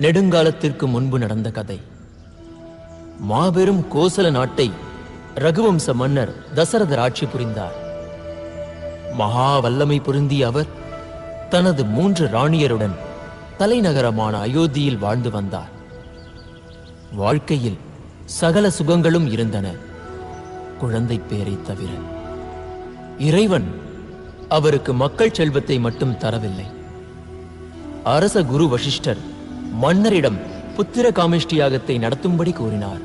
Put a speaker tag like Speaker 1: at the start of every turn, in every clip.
Speaker 1: நெடுங்காலத்திற்கு முன்பு நடந்த கதை. மாபெரும் கோசல நாட்டை ரகுவம்ச மன்னர் தசரதர் ஆட்சி புரிந்தார். மகா வல்லமை பொருந்திய அவர் தனது 3 ராணியருடன் தலைநகரமான அயோத்தியில் வாழ்ந்து வந்தார். வாழ்க்கையில் சகல சுகங்களும் இருந்தன, குழந்தை பேரை தவிர. இறைவன் அவருக்கு மக்கள் செல்வத்தை மட்டும் தரவில்லை. அரச குரு வசிஷ்டர் மன்னரிடம் புத்திர காமிஷ்டி யாகத்தை நடத்தும்படி கூறினார்.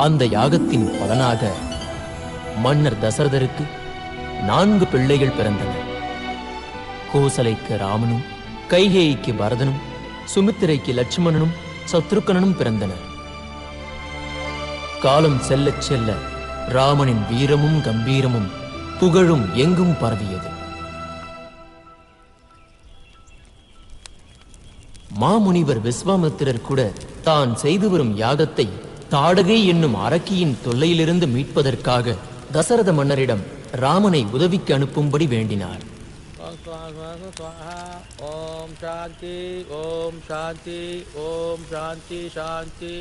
Speaker 1: அந்த யாகத்தின் பலனாக மன்னர் தசரதருக்கு 4 பிள்ளைகள் பிறந்தனர். கோசலைக்கு ராமனும், கைகேயிக்கு பரதனும், சுமித்திரைக்கு லட்சுமணனும், சத்ருக்கனனும் பிறந்தனர். காலம் செல்லச் செல்ல ராமனின் வீரமும் கம்பீரமும் புகழும் எங்கும் பரவியது. மாமுனிவர் விஸ்வாமித்திரர் கூட தான் செய்து வரும் யாகத்தை தாடகை என்னும் அரக்கியின் தொல்லையிலிருந்து மீட்பதற்காக தசரத மன்னரிடம் ராமனை உதவிக்கு அனுப்பும்படி வேண்டினார்.
Speaker 2: ஓம் சாந்தி, ஓம் சாந்தி, ஓம் சாந்தி சாந்தி.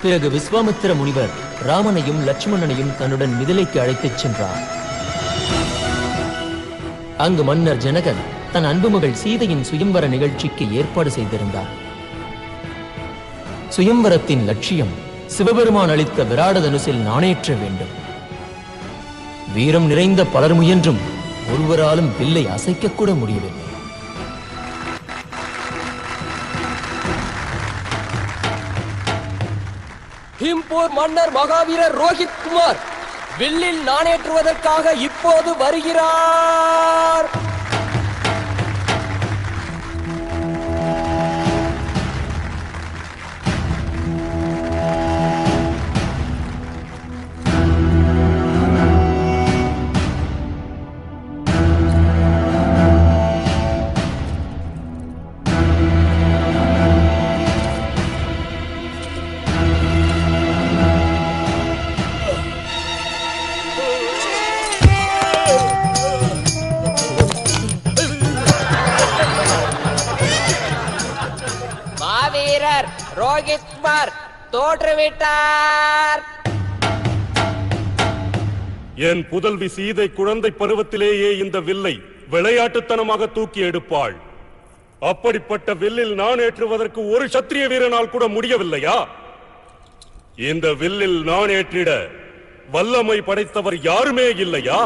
Speaker 1: பிறகு விஸ்வாமித்திர முனிவர் ராமனையும் லட்சுமணனையும் தன்னுடன் மிதிலைக்கு அழைத்துச் சென்றார். அங்கு மன்னர் ஜனகன் தன் அன்பு மகள் சீதையின் சுயம்பர நிகழ்ச்சிக்கு ஏற்பாடு செய்திருந்தார். சுயம்பரத்தின் லட்சியம் சிவபெருமான் அளித்த விராட தனுசில் நாணேற்ற வேண்டும். வீரம் நிறைந்த பலர் முயன்றும் ஒருவராலும் வில்லை அசைக்கக்கூட முடியவில்லை.
Speaker 2: ஹிம்பூர் மன்னர் மகாவீரர் ரோஹித் குமார் வில்லில் நாணேற்றுவதற்காக இப்போது வருகிறார். ரோஹித் குமார் தோற்றுவிட்டார்.
Speaker 3: என் புதல்வி சீதை குழந்தை பருவத்திலேயே இந்த வில்லை விளையாட்டுத்தனமாக தூக்கி எடுப்பாள். அப்படிப்பட்ட வில்லில் நான் ஏற்றுவதற்கு ஒரு சத்திரிய வீரனால் கூட முடியவில்லையா? இந்த வில்லில் நான் ஏற்றிட வல்லமை படைத்தவர் யாருமே இல்லையா?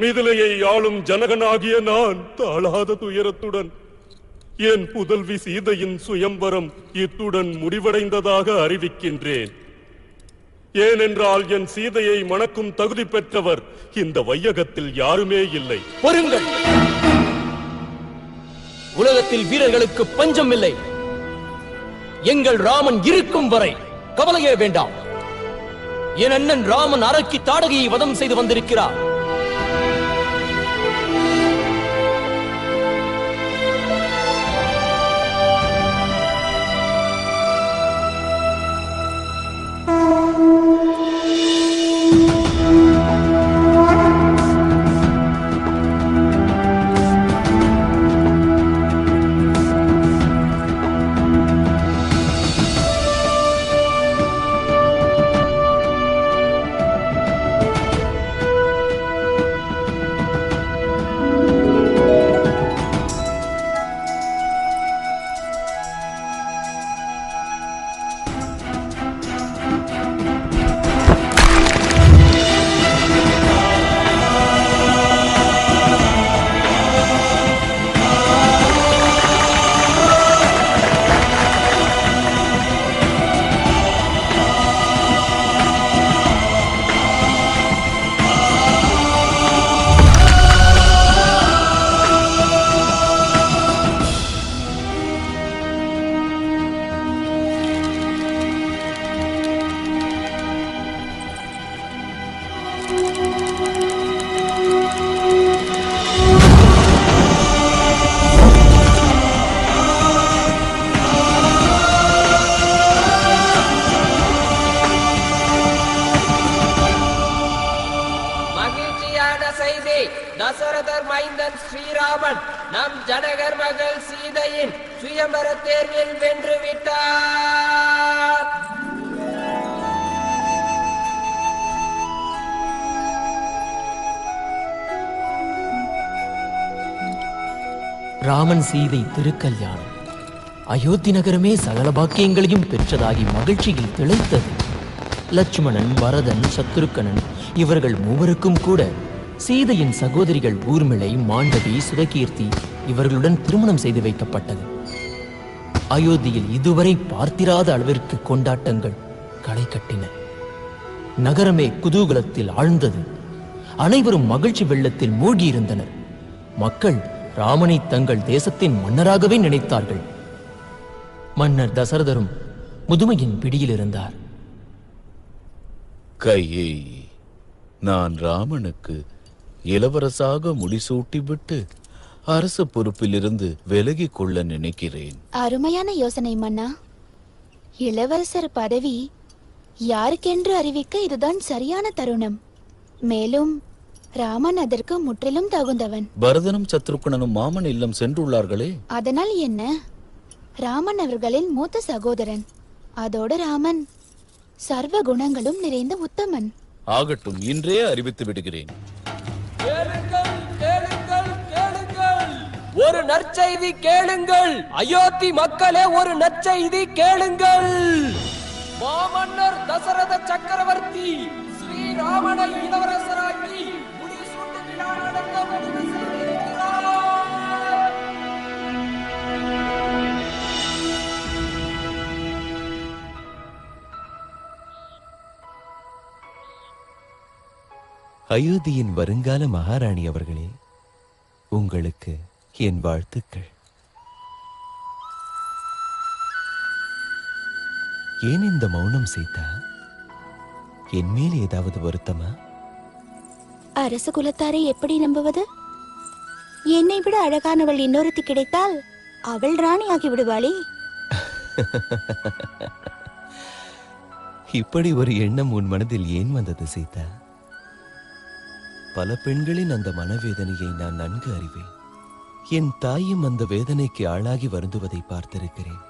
Speaker 3: மிதிலையை ஆளும் ஜனகனாகிய நான் தாழாத துயரத்துடன் என் புதல்வி சீதையின் சுயம்பரம் இத்துடன் முடிவடைந்ததாக அறிவிக்கின்றேன். ஏனென்றால் என் சீதையை மணக்கும் தகுதி பெற்றவர் இந்த வையகத்தில் யாருமே இல்லை.
Speaker 1: பொறுங்கள், உலகத்தில் வீரர்களுக்கு பஞ்சம் இல்லை. எங்கள் ராமன் இருக்கும் வரை கவலையே வேண்டாம். என் அண்ணன் ராமன் அரக்கி தாடகையை வதம் செய்து வந்திருக்கிறார்.
Speaker 2: மகிழ்ச்சியான செய்தி. தசரதர் மைந்தன் ஸ்ரீராமன் நம் ஜனகர் மகள் சீதையின் சுயம்பர தேர்வில் வென்று விட்டார்.
Speaker 1: ராமன் சீதை திருக்கல்யாணம். அயோத்தி நகரமே சகல பாக்கியங்களையும் பெற்றதாகி மகிழ்ச்சியில் திளைத்தது. லட்சுமணன், பரதன், சத்ருக்கனன் இவர்கள் மூவருக்கும் கூட சீதையின் சகோதரிகள் ஊர்மிளை, மாண்டவி, சுதகீர்த்தி இவர்களுடன் திருமணம் செய்து வைக்கப்பட்டது. அயோத்தியில் இதுவரை பார்த்திராத அளவிற்கு கொண்டாட்டங்கள் களை கட்டின. நகரமே குதூகலத்தில் ஆழ்ந்தது. அனைவரும் மகிழ்ச்சி வெள்ளத்தில் மூழ்கியிருந்தனர். மக்கள் ராமனை தங்கள் தேசத்தின் மன்னராகவே நினைத்தார்கள். மன்னர் தசரதரும் முதுமையின் பிடியில் இருந்தார்.
Speaker 4: கையேயி, நான் ராமனுக்கு இளவரசாக முடிசூட்டிவிட்டு அரசு பொறுப்பிலிருந்து விலகிக் கொள்ள நினைக்கிறேன்.
Speaker 5: அருமையான யோசனை மன்னா. இளவரசர் பதவி யாருக்கென்று அறிவிக்க இதுதான் சரியான தருணம். மேலும் ராமன் அதற்கு முற்றிலும் தகுந்தவன்.
Speaker 4: பரதனும் சத்ருக்கனனும் மாமன் இல்லம் சென்றுள்ளார்களே.
Speaker 5: அதனால் என்ன? ராமன் அவர்களின் மூத்த சகோதரன். அதோடு ராமன் சர்வ குணங்களும் நிறைந்த உத்தமன்.
Speaker 4: ஆகட்டும், இன்றே அறிவித்து விடுகிறேன்.
Speaker 2: கேளுங்கள், கேளுங்கள், கேளுங்கள். ஒரு நற்செய்தி கேளுங்கள். அயோத்தி மக்களே, ஒரு நற்செய்தி கேளுங்கள். மாமன்னர் தசரத சக்கரவர்த்தி ஸ்ரீராமனை இளவரசராக்கி முடிசூட்டு விழா நடத்த முடிவு செய்திருக்கிறார்.
Speaker 6: அயோத்தியின் வருங்கால மகாராணி அவர்களே, உங்களுக்கு என் வாழ்த்துக்கள். ஏன் இந்த மௌனம் சீதா? என் மேல் ஏதாவது வருத்தமா?
Speaker 5: அரச குலத்தாரை எப்படி நம்புவது? என்னை விட அழகானவள் இன்னொருத்தி கிடைத்தால் அவள் ராணியாகி விடுவாளே.
Speaker 6: இப்படி ஒரு எண்ணம் உன் மனதில் ஏன் வந்தது சீதா? பல பெண்களின் அந்த மனவேதனையை நான் நன்கு அறிவேன். என் தாயும் அந்த வேதனைக்கு ஆளாகி வருந்துவதை பார்த்திருக்கிறேன்.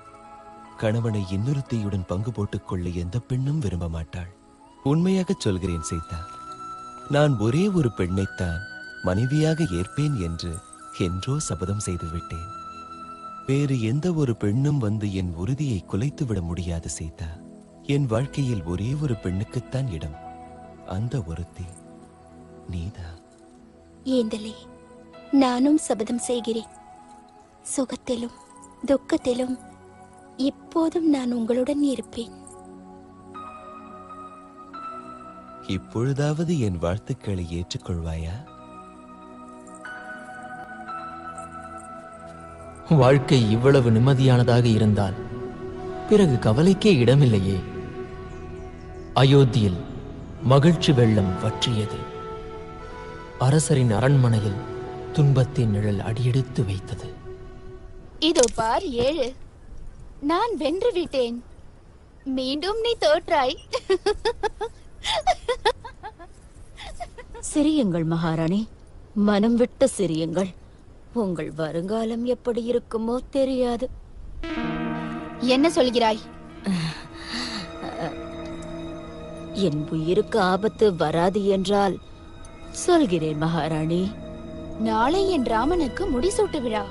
Speaker 6: கணவனை இன்னொருத்தியுடன் பங்கு போட்டுக் கொள்ள எந்த பெண்ணும் விரும்ப மாட்டாள். உண்மையாக சொல்கிறேன் சீதா, நான் ஒரே ஒரு பெண்ணைத்தான் மனைவியாக ஏற்பேன் என்று என்றோ சபதம் செய்துவிட்டேன். வேறு எந்த ஒரு பெண்ணும் வந்து என் உறுதியை குலைத்துவிட முடியாது சீதா. என் வாழ்க்கையில் ஒரே ஒரு பெண்ணுக்குத்தான் இடம். அந்த ஒருத்தி நீதான்.
Speaker 5: ஏந்தலே, நானும் சபதம் செய்கிறேன். சுகத்திலும் துக்கத்திலும் எப்போதும் நான் உங்களுடன் இருப்பேன்.
Speaker 6: இப்பொழுதாவது என் வாழ்த்துக்களை ஏற்றுக்கொள்வாயா?
Speaker 1: வாழ்க்கை இவ்வளவு நிம்மதியானதாக இருந்தால் பிறகு கவலைக்கே இடமில்லையே. அயோத்தியில் மகிழ்ச்சி வெள்ளம் வற்றியது. அரசரின் அரண்மனையில் துன்பத்தின் நிழல் அடியெடுத்து வைத்தது.
Speaker 5: இதோ பார் 7. நான் வென்று விட்டேன். மீண்டும் நீ தோற்றாய்.
Speaker 7: சிரியுங்கள் மகாராணி, மனம் விட்டு சிரியுங்கள். உங்கள் வருங்காலம் எப்படி இருக்குமோ தெரியாது.
Speaker 5: என்ன சொல்கிறாய்?
Speaker 7: என் உயிருக்கு ஆபத்து வராது என்றால் சொல்கிறேன் மகாராணி.
Speaker 5: நாளை என் ராமனுக்கு முடிசூட்டு விழா.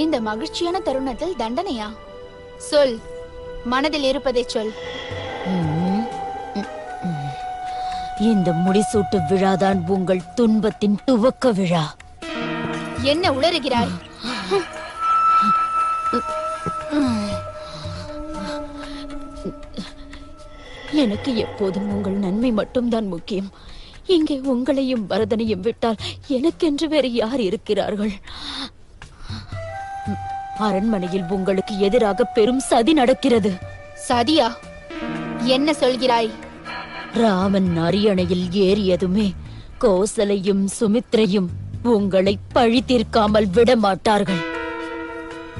Speaker 5: இந்த மகிழ்ச்சியான தருணத்தில் தண்டனையா? சொல், மனதில் இருப்பதை சொல்.
Speaker 7: இந்த முடிசூட்டு விழாதான் உங்கள் துன்பத்தின் துவக்க விழா.
Speaker 5: என்ன உளறுகிறாய்?
Speaker 7: எனக்கு எப்போதும் உங்கள் நன்மை மட்டும்தான் முக்கியம். இங்கே உங்களையும் பரதனையும் விட்டால் எனக்கென்று வேறு யார் இருக்கிறார்கள்? அரண்மனையில் உங்களுக்கு எதிராக பெரும் சதி நடக்கிறது.
Speaker 5: சதியா? என்ன சொல்கிறாய்?
Speaker 7: ராமன் அரியணையில் ஏறியதுமே கோசலையும் சுமித்ரையும் உங்களை பழி தீர்க்காமல் விட மாட்டார்கள்.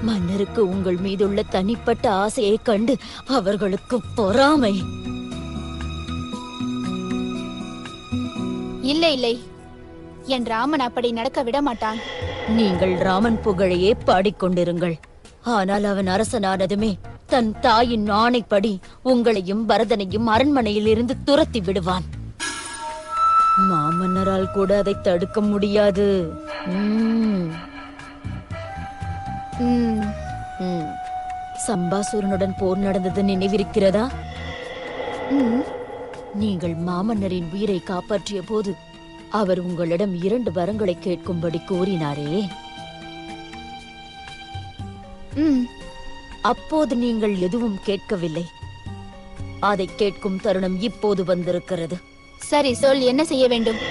Speaker 7: மன்னருக்கு உங்கள் மீதுள்ள தனிப்பட்ட ஆசையை கண்டு அவர்களுக்கு பொறாமை.
Speaker 5: இல்லை இல்லை, என் ராமன் அப்படி நடக்க விட மாட்டான்.
Speaker 7: நீங்கள் ராமன் புகழையே பாடிக்கொண்டிருங்கள். ஆனால் அவன் அரசனானதுமே தன் தாயின் ஆணைப்படி உங்களையும் பரதனையும் அரண்மனையில் இருந்து துரத்தி விடுவான். மாமன்னரால் கூட அதை தடுக்க முடியாது. சம்பாசூரனுடன் போர் நடந்தது நினைவிருக்கிறதா? நீங்கள் மாமன்னரின் உயிரை காப்பாற்றிய போது அவர் உங்களிடம் 2 வரங்களை கேட்கும்படி கூறினாரே, அப்போது நீங்கள் எதுவும் கேட்கவில்லை. அதை கேட்கும் தருணம் இப்போது வந்திருக்கிறது.
Speaker 5: சரி, சொல், என்ன செய்ய வேண்டும்?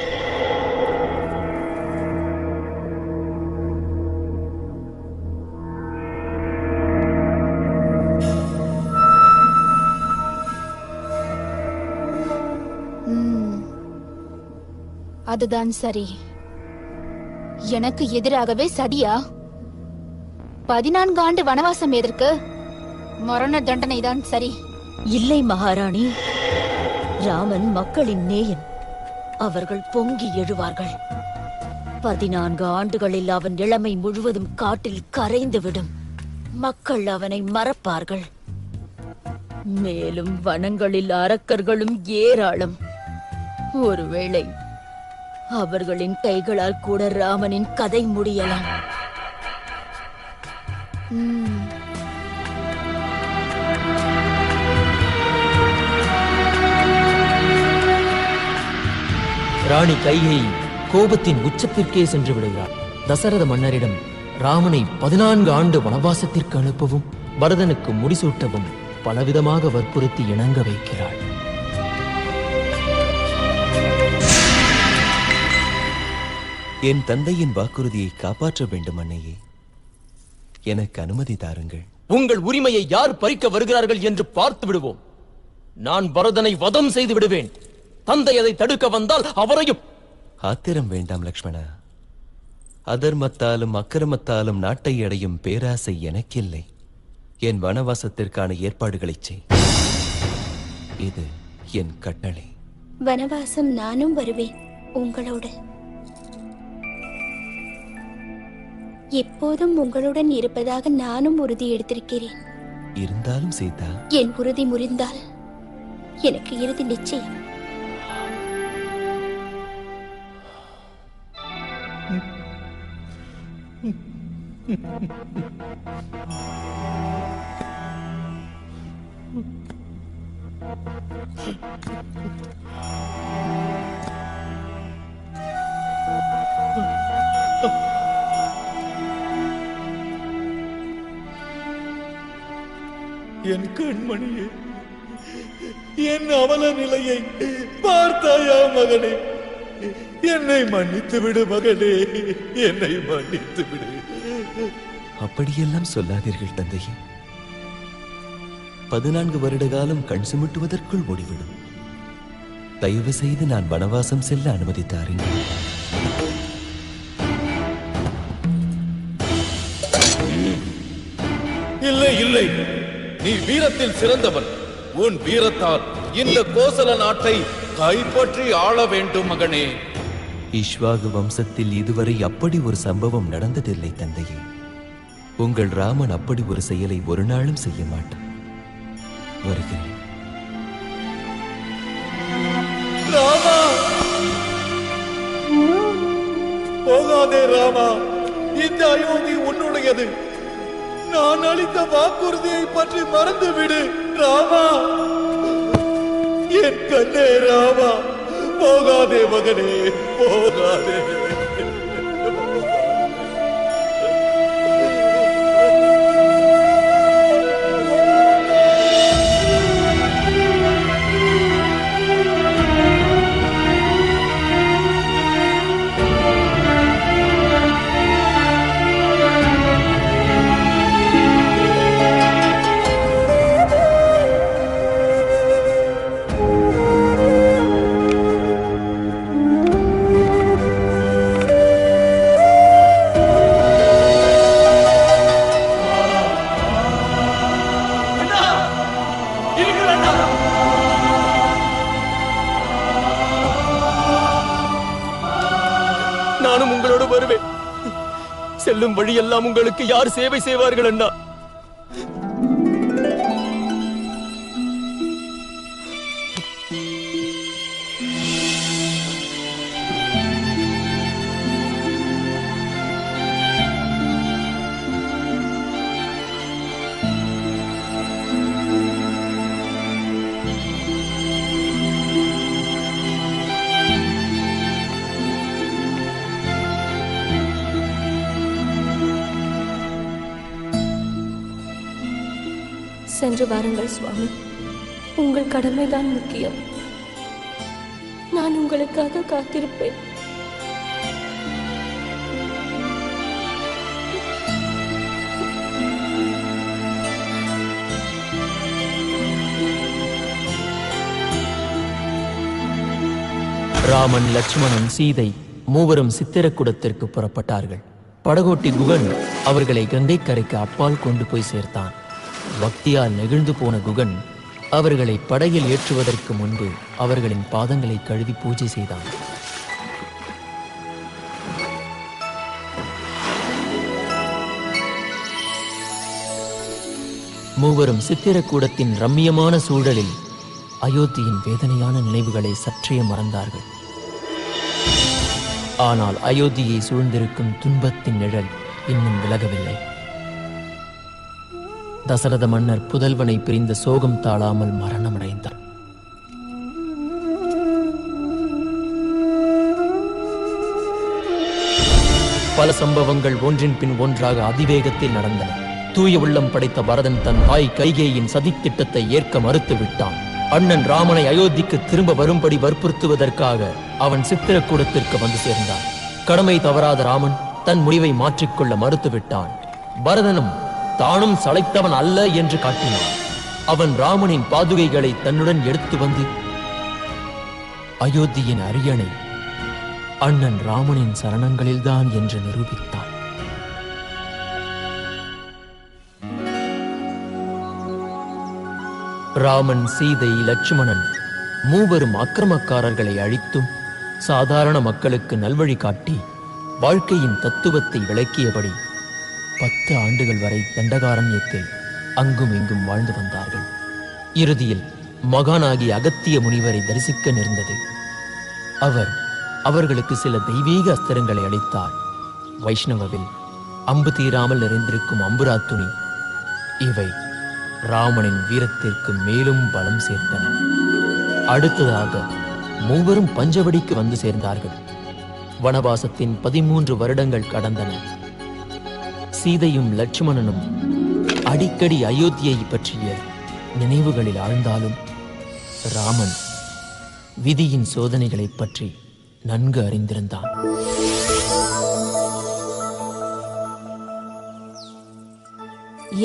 Speaker 5: அதுதான் சரி. எனக்கு எதிராகவே சதியா? 14 ஆண்டு வனவாசம் எதற்கு? மரண தண்டனை தான் சரி.
Speaker 7: இல்லை மகாராணி, ராமன் மக்களின் நேயன். அவர்கள் பொங்கி எழுவார்கள். 14 ஆண்டுகளில் அவன் இளமை முழுவதும் காட்டில் கரைந்துவிடும். மக்கள் அவனை மறப்பார்கள். மேலும் வனங்களில் அரக்கர்களும் ஏராளம். ஒருவேளை அவர்களின் கைகளால் கூட ராமனின் கதை முடியலாம்.
Speaker 1: ராணி கைகேயி கோபத்தின் உச்சத்திற்கே சென்று விடுகிறார். தசரத மன்னரிடம் ராமனை 14 ஆண்டு வனவாசத்திற்கு அனுப்பவும் பரதனுக்கு முடிசூட்டவும் பலவிதமாக வற்புறுத்தி இணங்க வைக்கிறாள்.
Speaker 6: என் தந்தையின் வாக்குறுதியை காப்பாற்ற வேண்டும் அன்னையே. எனக்கு அனுமதி தாருங்கள்.
Speaker 1: உங்கள் உரிமையை யார் பறிக்க வருகிறார்கள் என்று பார்த்து விடுவோம். நான் பரதனை வதம் செய்து விடுவேன். தந்தை அதை தடுக்க வந்தால் அவரையும்.
Speaker 6: ஆத்திரம் வேண்டாம் லக்ஷ்மணா. அதர்மத்தாலும் அக்கிரமத்தாலும் நாட்டை அடையும் பேராசை எனக்கில்லை. என் வனவாசத்திற்கான ஏற்பாடுகளை செய். இது என் கட்டளை.
Speaker 5: வனவாசம் நானும் வருவேன் உங்களோடு. எப்போதும் உங்களுடன் இருப்பதாக நானும் உறுதி எடுத்திருக்கிறேன்.
Speaker 6: இருந்தாலும் சீதா,
Speaker 5: என் உறுதி முறிந்தால் எனக்கு இறுதி நிச்சயம்.
Speaker 4: என் கண்மணியே, என் அவல நிலையை பார்த்தாயா மகனே? என்னை மன்னித்து விடு மகனே, என்னை மன்னித்து விடு.
Speaker 6: அப்படியெல்லாம் சொல்லாதீர்கள் தந்தையே. 14 வருட காலம் கண் சுமிட்டுவதற்குள் ஓடிவிடும். தயவு செய்து நான் வனவாசம் செல்ல அனுமதித்தாருங்கள்.
Speaker 4: இல்லை இல்லை, நீ வீரத்தில் சிறந்தவன். உன் வீரத்தால் இந்த கோசல நாட்டை கைப்பற்றி ஆள வேண்டும் மகனே.
Speaker 6: இஷ்வாகு வம்சத்தில் இதுவரை அப்படி ஒரு சம்பவம் நடந்ததில்லை தந்தையே. உங்கள் ராமன் அப்படி ஒரு செயலை ஒரு நாளும் செய்ய மாட்டான். வருகிறேன்.
Speaker 4: ராமா, போகாதே ராமா. இந்த அயோத்தி உன்னுடையது. நான் அளித்த வாக்குறுதியை பற்றி மறந்து விடு ராமா. என் கண்ணே ராமா, போகாதே மகனே, போகாதே.
Speaker 1: நானும் உங்களோடு வருவேன். செல்லும் வழியெல்லாம் உங்களுக்கு யார் சேவை செய்வார்கள் அண்ணா?
Speaker 8: சென்று வாருங்கள் சுவாமி, உங்கள் கடமைதான் முக்கியம். நான் உங்களுக்காக காத்திருப்பேன்.
Speaker 1: ராமன், லட்சுமணன், சீதை மூவரும் சித்திரக்கூடத்திற்கு புறப்பட்டார்கள். படகோட்டி குகன் அவர்களை கங்கை கரைக்கு அப்பால் கொண்டு போய் சேர்த்தான். பக்தியால் நெகிழ்ந்து போன குகன் அவர்களை படகில் ஏற்றுவதற்கு முன்பு அவர்களின் பாதங்களை கழுவி பூஜை செய்தான். மூவரும் சித்திரக்கூடத்தின் ரம்மியமான சூழலில் அயோத்தியின் வேதனையான நினைவுகளை சற்றே மறந்தார்கள். ஆனால் அயோத்தியை சூழ்ந்திருக்கும் துன்பத்தின் நிழல் இன்னும் விலகவில்லை. தசரத மன்னர் புதல்வனை பிரிந்த சோகம் தாழாமல் மரணமடைந்தார். பல சம்பவங்கள் ஒன்றின் பின் ஒன்றாக அதிவேகத்தில் நடந்தன. தூய உள்ளம் படைத்த பரதன் தன் தாய் கைகேயின் சதித்திட்டத்தை ஏற்க மறுத்து விட்டான். அண்ணன் ராமனை அயோத்திக்கு திரும்ப வரும்படி வற்புறுத்துவதற்காக அவன் சித்திரக்கூடத்திற்கு வந்து சேர்ந்தான். கடமை தவறாத ராமன் தன் முடிவை மாற்றிக்கொள்ள மறுத்துவிட்டான். பரதனும் தானும் சளைத்தவன் அல்ல என்று காட்டினான். அவன் ராமனின் பாதுகைகளை தன்னுடன் எடுத்து வந்து அயோத்தியின் அரியணை அண்ணன் ராமனின் சரணங்களில்தான் என்று நிரூபித்தான். ராமன், சீதை, லட்சுமணன் மூவரும் அக்கிரமக்காரர்களை அழித்தும் சாதாரண மக்களுக்கு நல்வழி காட்டி வாழ்க்கையின் தத்துவத்தை விளக்கியபடி 10 ஆண்டுகள் வரை தண்டகாரண்யத்தில் அங்கும் இங்கும் வாழ்ந்து வந்தார்கள். இறுதியில் மகானாகி அகத்திய முனிவரை தரிசிக்க நேர்ந்தது. அவர் அவர்களுக்கு சில தெய்வீக அஸ்திரங்களை அளித்தார். வைஷ்ணவவில் அம்பு தீராமல் நிறைந்திருக்கும் அம்புரா துணி இவை ராமனின் வீரத்திற்கு மேலும் பலம் சேர்த்தன. அடுத்ததாக மூவரும் பஞ்சவடிக்கு வந்து சேர்ந்தார்கள். வனவாசத்தின் 13 வருடங்கள் கடந்தன. சீதையும் லட்சுமணனும் அடிக்கடி அயோத்தியை பற்றிய நினைவுகளில் ஆழ்ந்தாலும் ராமன் விதியின் சோதனைகளை பற்றி நன்கு அறிந்திருந்தான்.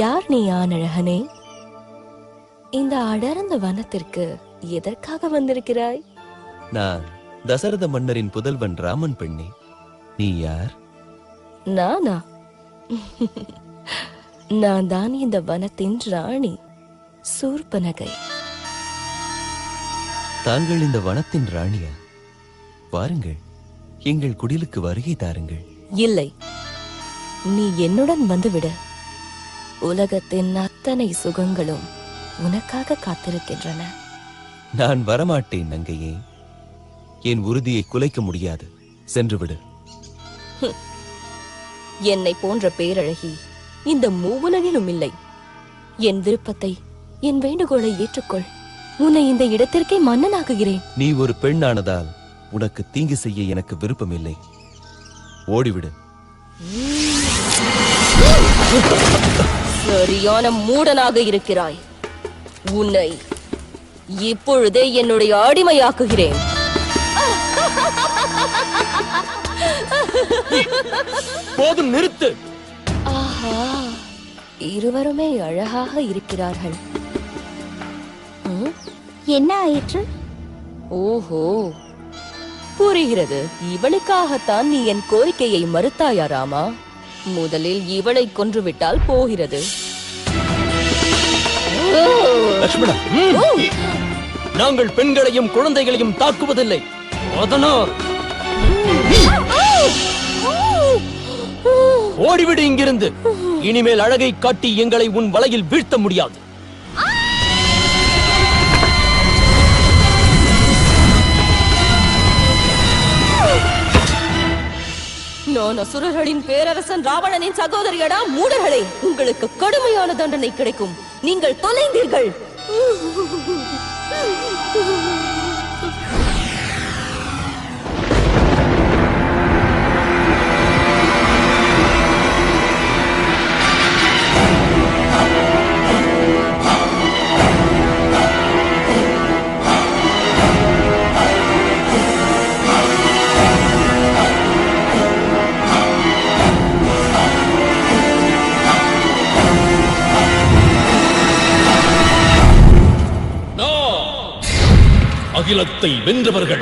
Speaker 8: யார் நீ ஆனழகனே? இந்த அடர்ந்த வனத்திற்கு எதற்காக வந்திருக்கிறாய்?
Speaker 6: நான் தசரத மன்னரின் புதல்வன் ராமன் பெண்ணே. நீ யார்?
Speaker 8: நானா? நான் தான் இந்த வனத்தின் ராணி, சூர்பனகை.
Speaker 6: தாங்கள் இந்த வனத்தின் ராணியா? வாருங்கள், எங்கள் குடிலுக்கு வருகை தாருங்கள்.
Speaker 8: இல்லை, நீ என்னுடன் வந்துவிடு. உலகத்தின் அத்தனை சுகங்களும் உனக்காக காத்திருக்கின்றன.
Speaker 6: நான் வரமாட்டேன் நங்கையே. என் உறுதியை குலைக்க முடியாது. சென்றுவிடு.
Speaker 8: என்னை போன்ற பேரழகி இந்த மூவுலகிலும் இல்லை. என் விருப்பத்தை, என் வேண்டுகோளை ஏற்றுக்கொள். உன்னை இந்த இடத்திற்கே மன்னனாக்குகிறேன்.
Speaker 6: நீ ஒரு பெண்ணானதால் உனக்கு தீங்கு செய்ய எனக்கு விருப்பமில்லை. ஓடிவிடு.
Speaker 8: சரியான மூடனாக இருக்கிறாய். உன்னை இப்பொழுதே என்னுடைய அடிமையாக்குகிறேன்.
Speaker 1: போதும், நிறுத்து.
Speaker 8: ஆஹா, இருவருமே அழகாக இருக்கிறார்கள்.
Speaker 5: என்ன ஆயிற்று?
Speaker 8: ஓஹோ, புரிகிறது. இவளுக்காகத்தான் நீ என் கோரிக்கையை மறுத்தாயா ராமா? முதலில் இவளை கொன்றுவிட்டால் போகிறது.
Speaker 6: லட்சுமணா,
Speaker 1: நாங்கள் பெண்களையும் குழந்தைகளையும் தாக்குவதில்லை. அதனால் ஓடு இங்கிருந்து. இனிமேல் அழகை காட்டி எங்களை உன் வலையில் வீழ்த்த முடியாது.
Speaker 8: நான் அசுரர்களின் பேரரசன் ராவணனின் சகோதரியடா மூடர்களே, உங்களுக்கு கடுமையான தண்டனை கிடைக்கும். நீங்கள் தொலைந்தீர்கள்.
Speaker 4: அகிலத்தை வென்றவர்கள்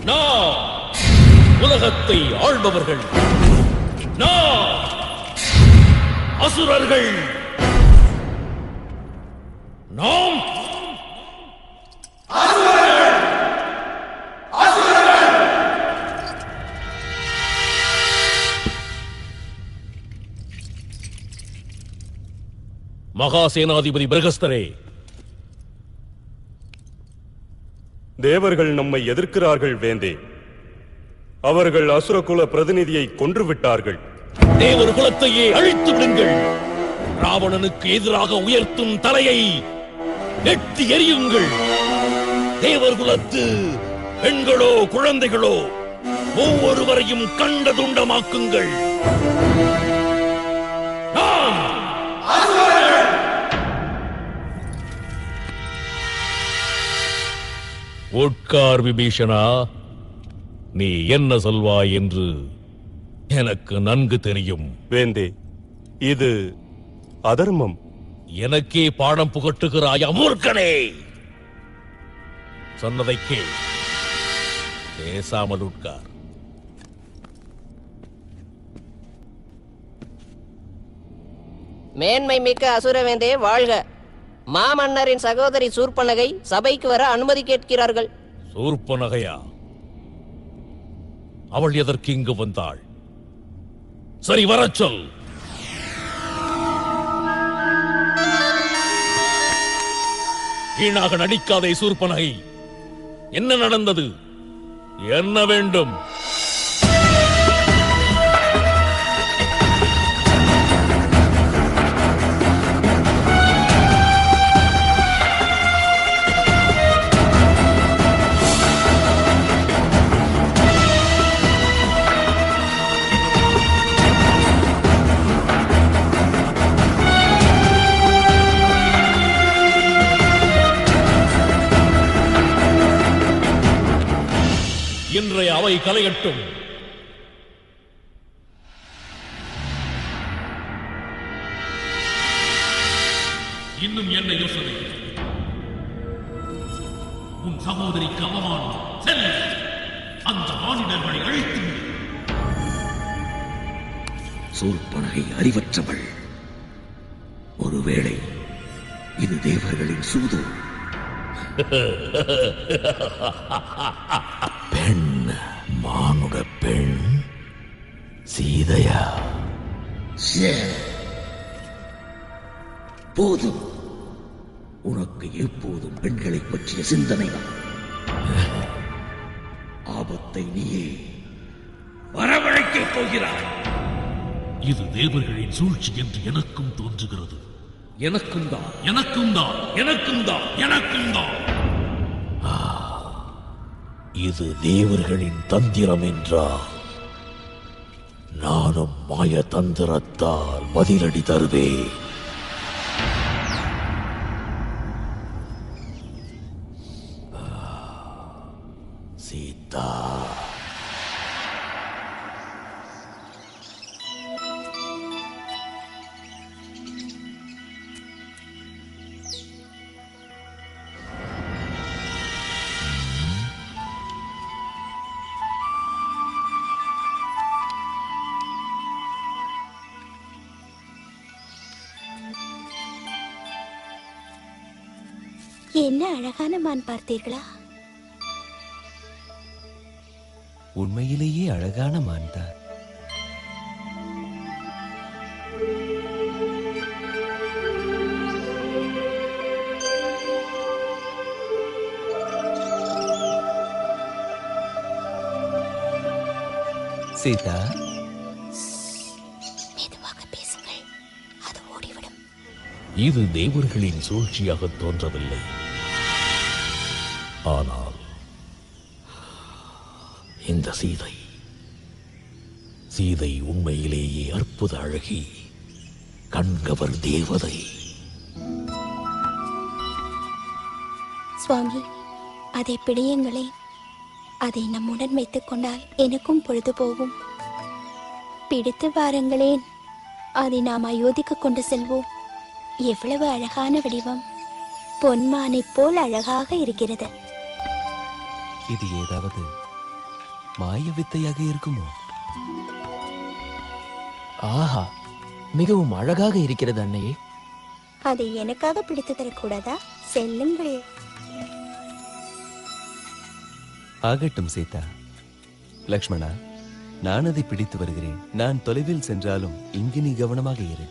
Speaker 4: நாம், உலகத்தை ஆள்பவர்கள் நாம், அசுரர்கள் நாம். மகாசேனாதிபதி பிரகஸ்தரே,
Speaker 3: தேவர்கள் நம்மை எதிர்க்கிறார்கள் வேந்தே. அவர்கள் அசுரகுல பிரதிநிதியை கொன்று விட்டார்கள்.
Speaker 4: தேவர் குலத்தையே அழித்து விடுங்கள். ராவணனுக்கு எதிராக உயர்த்தும் தலையை எட்டி எறியுங்கள். தேவர் குலத்து பெண்களோ குழந்தைகளோ ஒவ்வொருவரையும் கண்ட துண்டமாக்குங்கள். உட்கார் விபீஷணா, நீ என்ன சொல்வாய் என்று எனக்கு நன்கு தெரியும்.
Speaker 3: வேந்தே, இது அதர்மம்.
Speaker 4: எனக்கே பாடம் புகட்டுகிறாய் அமூர்க்கனே. சொன்னதை கேள், பேசாமல் உட்கார்.
Speaker 9: மேன்மை மிக்க அசுரவேந்தே வாழ்க. மாமன்னரின் சகோதரி சூர்பனகை சபைக்கு வர அனுமதி கேட்கிறார்கள்.
Speaker 4: சூர்பனகையா? அவள் எதற்கு இங்கு வந்தாள்? சரி, வரச் சொல். வீணாக நடிக்காதே சூர்பனகை. என்ன நடந்தது? என்ன வேண்டும்? இன்றைய அவை கலையட்டும். இன்னும் என்ன யோசனை? உன் சகோதரிக்கு அவமானம். செல், அந்த மானிடர்களை அழைத்து.
Speaker 10: சூர்பனகை அறிவற்றவள். ஒருவேளை இது தேவர்களின் சூது. பெண், மானுட பெண் சீதையா? போதும். உனக்கு எப்போதும் பெண்களை பற்றிய சிந்தனை. ஆபத்தை நீயே வரவழைக்கப் போகிறாய்.
Speaker 4: இது தேவர்களின் சூழ்ச்சி என்று எனக்கும் தோன்றுகிறது.
Speaker 10: எனக்கும் தான்,
Speaker 4: எனக்கும் தான், எனக்கும் தான், எனக்கும் தான்.
Speaker 10: இது தேவர்களின் தந்திரம் என்றால் நானும் மாய தந்திரத்தால் பதிலடி தருவேன். சீதா,
Speaker 5: என்ன அழகான மான் பார்த்தீர்களா?
Speaker 6: உண்மையிலேயே அழகான மான்தான். சீதா,
Speaker 5: மெதுவாக பேசுங்கள், அது ஓடிவிடும்.
Speaker 10: இது தேவர்களின் சூழ்ச்சியாக தோன்றவில்லை. ஆனால் இந்த சீதை உண்மையிலேயே அற்புத அழகி, கண்கவர் தேவதை.
Speaker 5: சுவாமி, அதை பிடியுங்களே. அதை நம்முடன் வைத்துக் கொண்டால் எனக்கும் பொழுது போகும். பிடித்து வாருங்களேன், அதை நாம் அயோத்திக்கு கொண்டு செல்வோம். எவ்வளவு அழகான வடிவம், பொன்மானை போல் அழகாக இருக்கிறது.
Speaker 6: இது ஏதாவது மாய வித்தையாக இருக்குமோ?
Speaker 1: ஆஹா, மிகவும் அழகாக இருக்கிறது அன்னையே.
Speaker 5: அதை எனக்காக பிடித்து தரக்கூடாதா? செல்லுங்கள்.
Speaker 6: ஆகட்டும் சீதா. லக்ஷ்மணா, நான் அதை பிடித்து வருகிறேன். நான் தொலைவில் சென்றாலும் இங்கு நீ கவனமாக இரு.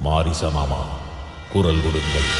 Speaker 10: மாரிச மாமா, குரல் கொடுங்கள்.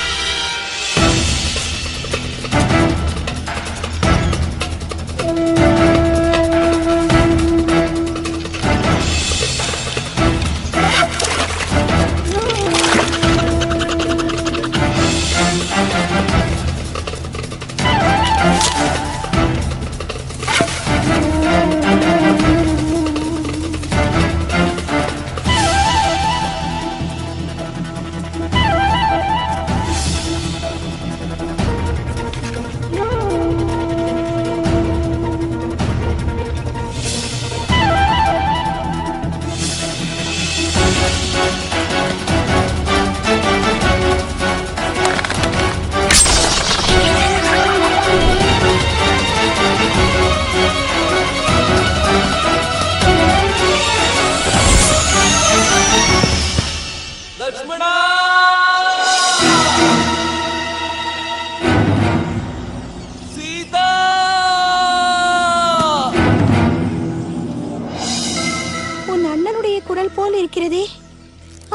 Speaker 5: இருக்கிறதே,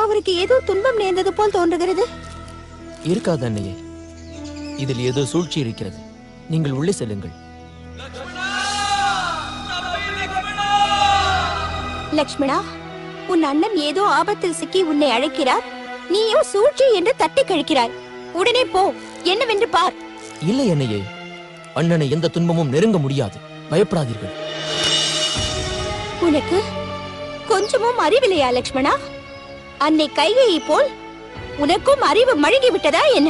Speaker 5: அவருக்கு ஏதோ துன்பம் நேர்ந்தது போல் தோன்றுகிறது.
Speaker 1: இருக்காது அன்னையே, இதில் ஏதோ சூழ்ச்சி இருக்கிறது. நீங்கள் உள்ளே செல்லுங்கள்.
Speaker 5: லக்ஷ்மணா, உன் அண்ணன் ஏதோ ஆபத்தில் சிக்கி உன்னை அழைக்கிறார். நீயோ சூழ்ச்சி என்று தட்டி கழிக்கிறாய். உடனே போ, என்னவென்று பார்.
Speaker 1: இல்லை அன்னையே, அண்ணனை எந்த துன்பமும் நெருங்க முடியாது. பயப்படாதீர்கள்.
Speaker 5: உனக்கு கொஞ்சமும் அறிவில்லையா லக்ஷ்மணா? அன்னை கைகையை போல் உனக்கும் அறிவு மழுங்கி விட்டதா என்ன?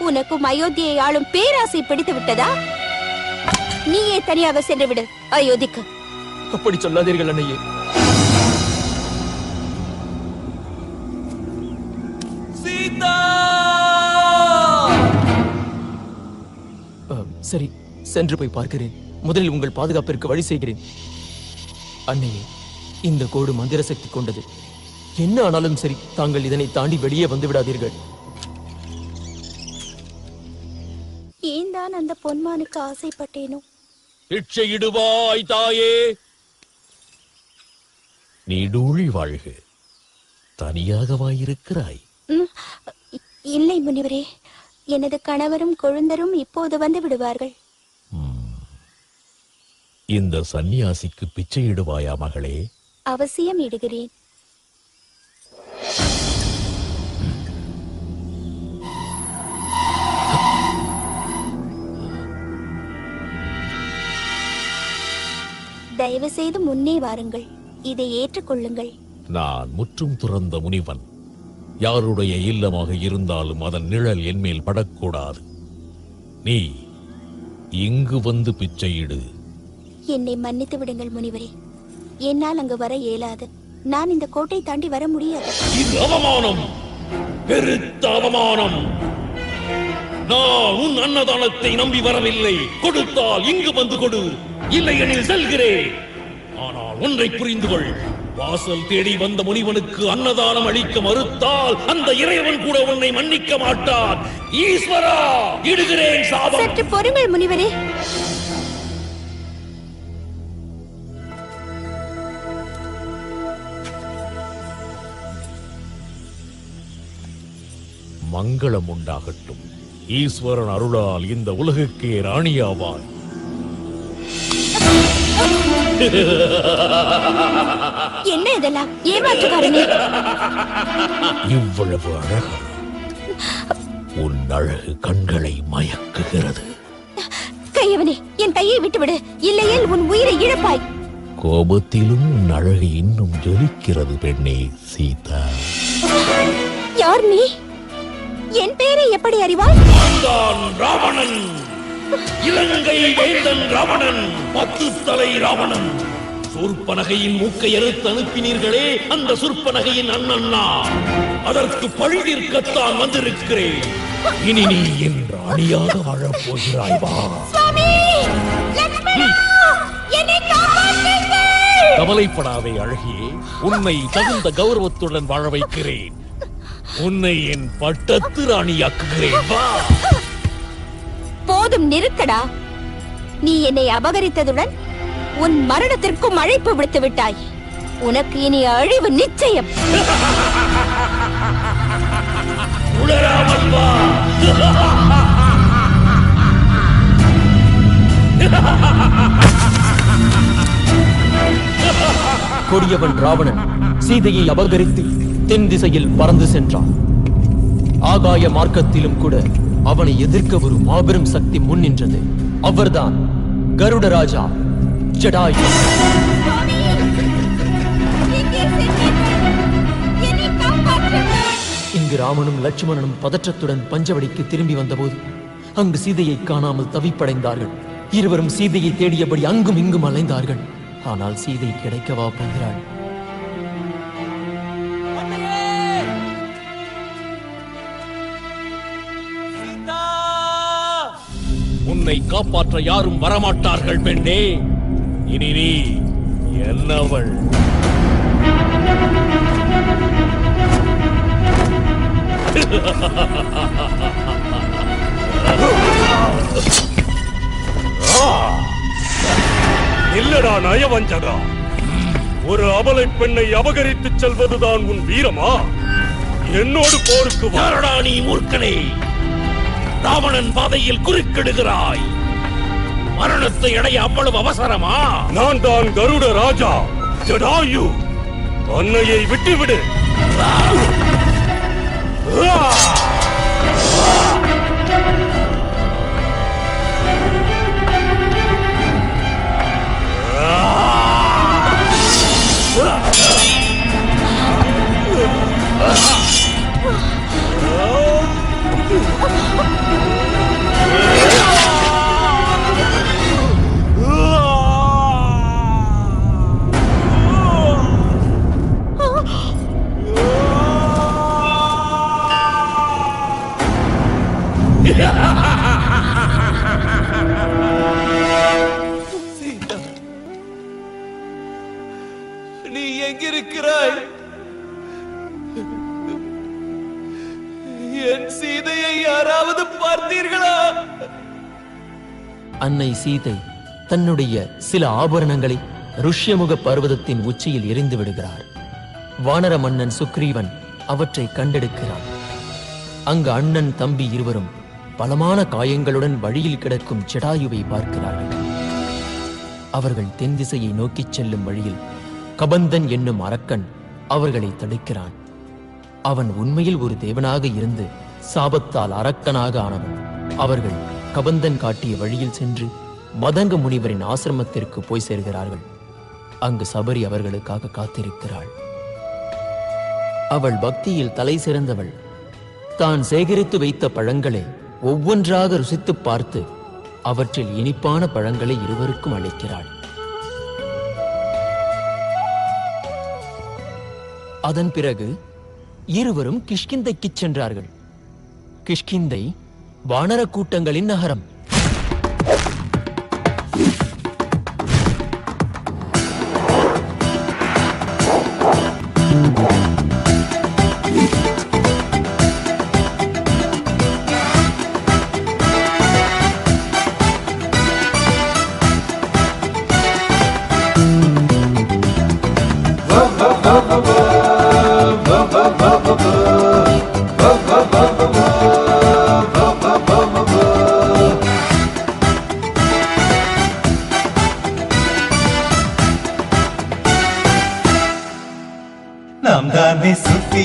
Speaker 5: உனக்கும் அயோத்தியை ஆளும் பேராசை பிடித்து விட்டதா? நீயே தனியாக சென்று விடு அயோத்திக்கு.
Speaker 1: அப்படி சொல்லாதீர்கள் அன்னையே. சரி, சென்று போய் பார்க்கிறேன். முதலில் உங்கள் பாதுகாப்பிற்கு வழி செய்கிறேன். அன்னையே, இந்த கோடு மந்திர சக்தி கொண்டது. என்ன ஆனாலும் சரி, தாங்கள் இதனை தாண்டி வெளியே வந்து விடாதீர்கள்.
Speaker 5: ஏன் தான் அந்த பொன்மானுக்கு ஆசைப்பட்டேனோ?
Speaker 10: இச்சையிடுவாய் தாயே, நீடூழி வாழ்க. தனியாகவாயிருக்கிறாய்?
Speaker 5: இல்லை முனிவரே, எனது கணவரும் கொழுந்தரும் இப்போது வந்து விடுவார்கள்.
Speaker 10: இந்த சந்நியாசிக்கு பிச்சையிடுவாயா மகளே?
Speaker 5: அவசியம் இடுகிறேன். தயவு செய்து முன்னே வாருங்கள், இதை ஏற்றுக்கொள்ளுங்கள்.
Speaker 10: நான் முற்றும் துறந்த முனிவன். யாருடைய இல்லமாக இருந்தாலும் அதன் நிழல் என்மேல் படக்கூடாது. நீ இங்கு வந்து பிச்சையிடு.
Speaker 5: என்னை மன்னித்து விடுங்கள் முனிவரே, என்னால் அங்கு வர இயலாது. நான் இந்த கோட்டை தாண்டி வர முடியாது.
Speaker 10: இது அவமானம், பெருத்த அவமானம். நான் உன் அன்னதானத்தை நம்பி வரவில்லை. கொடுத்தால் இங்கு வந்து கொடு, இல்லையெனில் செல்கிறேன். ஆனால் ஒன்றை புரிந்து கொள், வாசல் தேடி வந்த முனிவனுக்கு அன்னதானம் அளிக்க மறுத்தால் அந்த இறைவன் கூட உன்னை மன்னிக்க மாட்டான். ஈஸ்வரா, இடுகிறேன் சாபம்.
Speaker 5: சற்று பொறுங்கள் முனிவரே.
Speaker 10: மங்களம் உண்டாகட்டும். ஈஸ்வரன் அருளால் இந்த உலகுக்கே ராணியாவாய்.
Speaker 5: என்ன இதெல்லாம்? ஏமாற்றுக்காரனே!
Speaker 10: இவ்வளவு அழகா? உன் அழகு கண்களை மயக்குகிறது.
Speaker 5: கையவனே, என் கையை விட்டுவிடு, இல்லையேல் உன் உயிரை இழப்பாய்.
Speaker 10: கோபத்திலும் உன் அழகு இன்னும் ஜொலிக்கிறது பெண்ணே சீதா.
Speaker 5: யார் நீ? என் பெயரை எப்படி அறிவாய்?
Speaker 10: நான் ராவணன், இலங்கை வேந்தன் ராவணன், 10 தலை ராவணன். சூர்ப்பனகையின் மூக்கை அறுத்து அனுப்பினீர்களே, அந்த சூர்ப்பனகையின் அண்ணன் நான். அதற்கு பழி தீர்க்கத்தான் வந்திருக்கிறேன். இனி நீ என் ராணியாக வாழப் போகிறாய். வா.
Speaker 5: சுவாமி! லட்சுமணா! என்னை காப்பாற்றுங்கள்!
Speaker 10: கவலைப்படாதே அழகியே, உன்னை தகுந்த கௌரவத்துடன் வாழ வைக்கிறேன். உன்னை என் பட்டத்து ராணியாக்குகிறேன். வா.
Speaker 5: போதும், நிறுத்தடா. நீ என்னை அபகரித்ததுடன் உன் மரணத்திற்கும் அழைப்பு விடுத்து விட்டாய். உனக்கு இனி அழிவு நிச்சயம்.
Speaker 10: உளராமல் வா.
Speaker 1: கொடியவன் ராவணன் சீதையை அபகரித்து தென் திசையில் பறந்து சென்றான். ஆகாய மார்க்கத்திலும் கூட அவனை எதிர்க்க ஒரு மாபெரும் சக்தி முன் நின்றது. அவர்தான் கருட ராஜா ஜடாயு. இங்கு ராமனும் லட்சுமணனும் பதற்றத்துடன் பஞ்சவடிக்கு திரும்பி வந்தபோது அங்கு சீதையை காணாமல் தவிப்படைந்தார்கள். இருவரும் சீதையை தேடியபடி அங்கும் இங்கும் அலைந்தார்கள். ஆனால் சீதை கிடைக்கவா போகிறாள்?
Speaker 10: உன்னை காப்பாற்ற யாரும் வரமாட்டார்கள் பெண்ணே. இனி நீ என்னவள்?
Speaker 3: இல்லடா நயவஞ்சகா, ஒரு அபலை பெண்ணை அபகரித்து செல்வதுதான் உன் வீரமா? என்னோடு போருக்கு வா.
Speaker 10: யாரடா நீ மூர்க்கனே? ராவணன் பாதையில் குறுக்கிடுகிறாய். மரணத்தை அடைய அவ்வளவு அவசரமா?
Speaker 3: நான் தான் கருட ராஜா ஜடாயு. அன்னையை விட்டுவிடு.
Speaker 6: சீதா, நீ எங்கிருக்கிறாய்? என் சீதையை யாராவது பார்த்தீர்களா?
Speaker 1: அன்னை சீதை தன்னுடைய சில ஆபரணங்களை ருஷ்யமுக பர்வதத்தின் உச்சியில் எரிந்து விடுகிறார். வானர மன்னன் சுக்ரீவன் அவற்றை கண்டெடுக்கிறான். அங்கு அண்ணன் தம்பி இருவரும் பலமான காயங்களுடன் வழியில் கிடக்கும் ஜடாயுவை பார்க்கிறார்கள். அவர்கள் தென் திசையை நோக்கிச் செல்லும் வழியில் கபந்தன் என்னும் அரக்கன் அவர்களை தடுக்கிறான். அவன் உண்மையில் ஒரு தேவனாக இருந்து சாபத்தால் அரக்கனாக ஆனவன். அவர்கள் கபந்தன் காட்டிய வழியில் சென்று மதங்க முனிவரின் ஆசிரமத்திற்கு போய் சேர்கிறார்கள். அங்கு சபரி அவர்களுக்காக காத்திருக்கிறாள். அவள் பக்தியில் தலை சிறந்தவள். தான் சேகரித்து வைத்த பழங்களை ஒவ்வொன்றாக ருசித்துப் பார்த்து அவற்றில் இனிப்பான பழங்களை இருவருக்கும் அளிக்கிறாள். அதன் பிறகு இருவரும் கிஷ்கிந்தைக்குச் சென்றார்கள். கிஷ்கிந்தை வானர கூட்டங்களின் நகரம்.
Speaker 11: நாம் தானே சுத்தி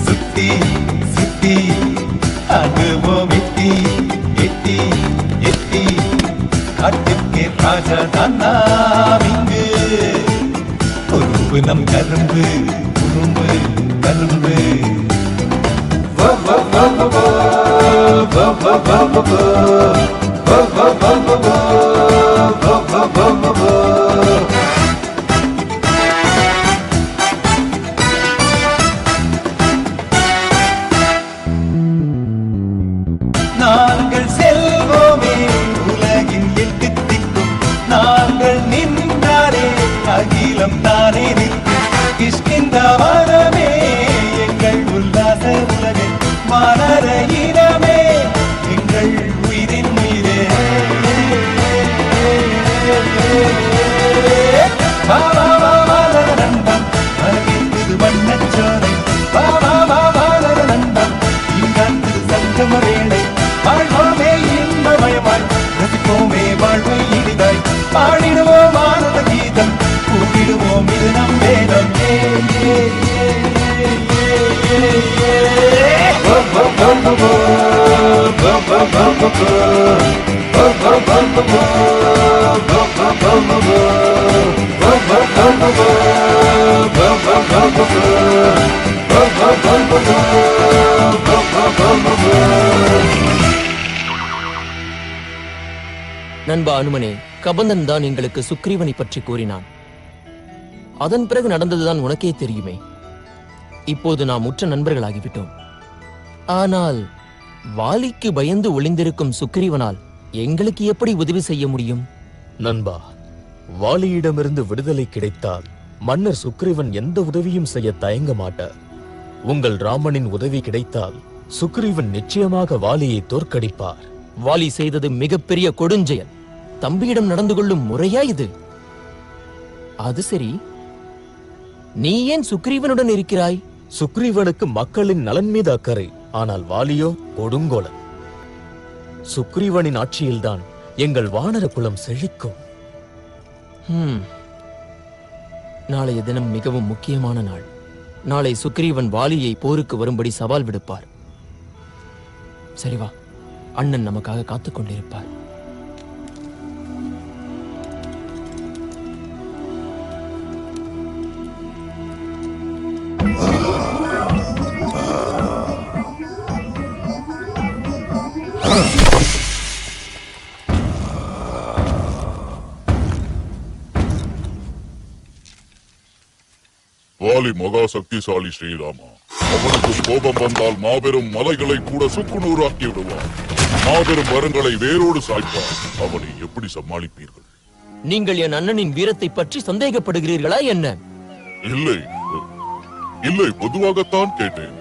Speaker 11: சுத்தி சுத்தி ஆடுவோம் எட்டி எட்டி எட்டி காட்டுக்கே ராஜா தான் நாம் இங்கு பொறுப்பு நம் கரும்பு குறும்பு கரும்பு நாங்கள் செல்வோமே உலகின் எட்டு திக்கும் நாங்கள் நின்றாரே அகிலம் தானே நிற்கும் கிஷ்கிந்தா வனமே எங்கள் உல்லாச உலகை மலர இனமே எங்கள் உயிரின் உயிரே மலர நண்பம் மரகிற்று வண்ணச்சோலை மலர நண்பம் இங்காற்று சங்கம வேளை வாழ்வோமே இன்பமயமாய் ரசிப்போமே வாழ்வை இனிதாய் பாடிடுவோம் ஆனந்த கீதம் கூப்பிடுவோம் இது நம் வேதம்
Speaker 1: நண்பா அனுமனே, கபந்தன் தான் எங்களுக்கு சுக்ரீவனை பற்றி கூறினான். அதன் பிறகு நடந்ததுதான் உனக்கே தெரியுமே. இப்போது நாம் உற்ற நண்பர்களாகிவிட்டோம். ஆனால் வாலிக்கு பயந்து ஒளிந்திருக்கும் சுக்ரீவனால் எங்களுக்கு எப்படி உதவி செய்ய முடியும்?
Speaker 12: நண்பா, வாலியிடமிருந்து விடுதலை கிடைத்தால் மன்னர் சுக்ரீவன் எந்த உதவியும் செய்ய தயங்க மாட்டார். உங்கள் ராமனின் உதவி கிடைத்தால் சுக்ரீவன் நிச்சயமாக வாலியை தோற்கடிப்பார்.
Speaker 1: வாலி செய்தது மிகப்பெரிய கொடுஞ்செயல். தம்பியிடம் நடந்து கொள்ளும் முறையா இது? அது சரி, நீ ஏன் சுக்ரீவனுடன் இருக்கிறாய்?
Speaker 12: சுக்ரீவனுக்கு மக்களின் நலன் மீது அக்கறை. ஆனால் வாலியோ கொடுங்கோலன். சுக்ரீவனின் ஆட்சியில்தான் எங்கள் வானர குலம் செழிக்கும்.
Speaker 1: நாளைய தினம் மிகவும் முக்கியமான நாள். நாளை சுக்ரீவன் வாலியை போருக்கு வரும்படி சவால் விடுப்பார். சரி வா, அண்ணன் நமக்காக காத்துக் கொண்டிருப்பார்.
Speaker 13: வாலி மகா சக்திசாலி ஸ்ரீராமா. அவனுக்கு கோபம் வந்தால் மாபெரும் மலைகளை கூட சுக்குநூறாக்கி விடுவார். மாபெரும் மரங்களை வேரோடு சாய்ப்பார். அவனை எப்படி சமாளிப்பீர்கள்?
Speaker 1: நீங்கள் என் அண்ணனின் வீரத்தை பற்றி சந்தேகப்படுகிறீர்களா என்ன?
Speaker 13: இல்லை இல்லை, பொதுவாகத்தான் கேட்டேன்.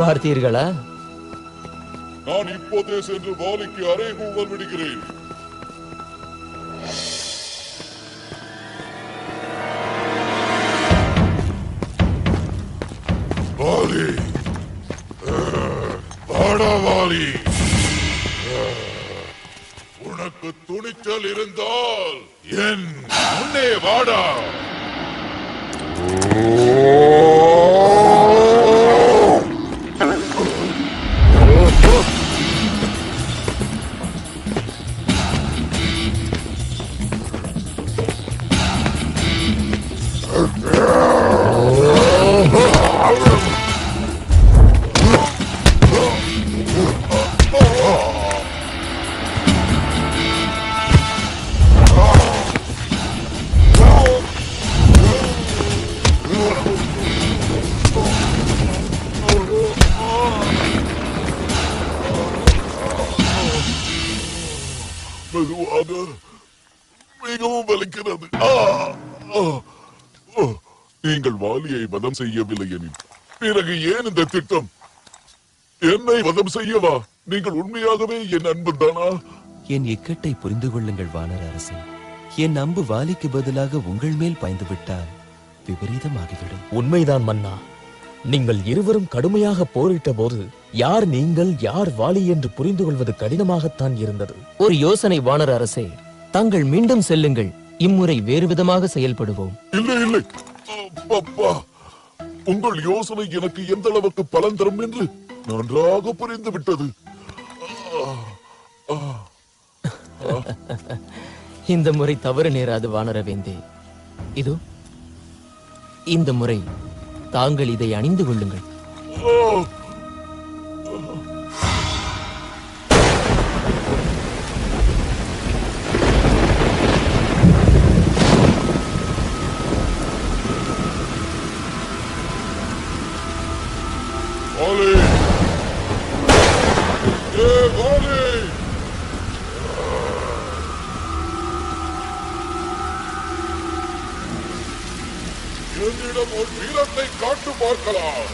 Speaker 1: பார்த்தீர்களா?
Speaker 13: நான் இப்போதே சென்று வாலிக்கு அறைகூவல் விடுகிறேன். வாலி, வாடா வாலி, உனக்கு துணிச்சல் இருந்தால் என் முன்னே வாடா. மெதுவாக, மிகவும் வலிக்கிறது. நீங்கள் வாலியை வதம் செய்யவில்லை எனில் பிறகு ஏன் இந்த திட்டம்? என்னை வதம் செய்யவா? நீங்கள் உண்மையாகவே என் அன்பு தானா?
Speaker 6: என் இக்கட்டை புரிந்து கொள்ளுங்கள் வானர அரசே. என் அம்பு வாலிக்கு பதிலாக உங்கள் மேல் பாய்ந்து விட்டால் விபரீதமாகிவிடும்.
Speaker 12: உண்மைதான் மன்னா. நீங்கள் இருவரும் கடுமையாக போரிட்ட போது யார் நீங்கள் யார் வாலி என்று புரிந்து கொள்வது கடினமாகத்தான் இருந்தது.
Speaker 1: ஒரு யோசனை வானர அரசே, தாங்கள் மீண்டும் செல்லுங்கள். இம்முறை வேறு விதமாக செயல்படுவோம்.
Speaker 13: இல்லை இல்லை அப்பா, உங்கள் யோசனை எனக்கு எந்த அளவுக்கு பலன் தரும் என்று நன்றாக புரிந்து விட்டது.
Speaker 1: இந்த முறை தவறு நேராது வானரவேந்தே. இதோ இந்த முறை தாங்கள் இதை அணிந்து கொள்ளுங்கள்.
Speaker 13: என்னிடம் ஒரு வீரத்தை காட்டு பார்க்கலாம்.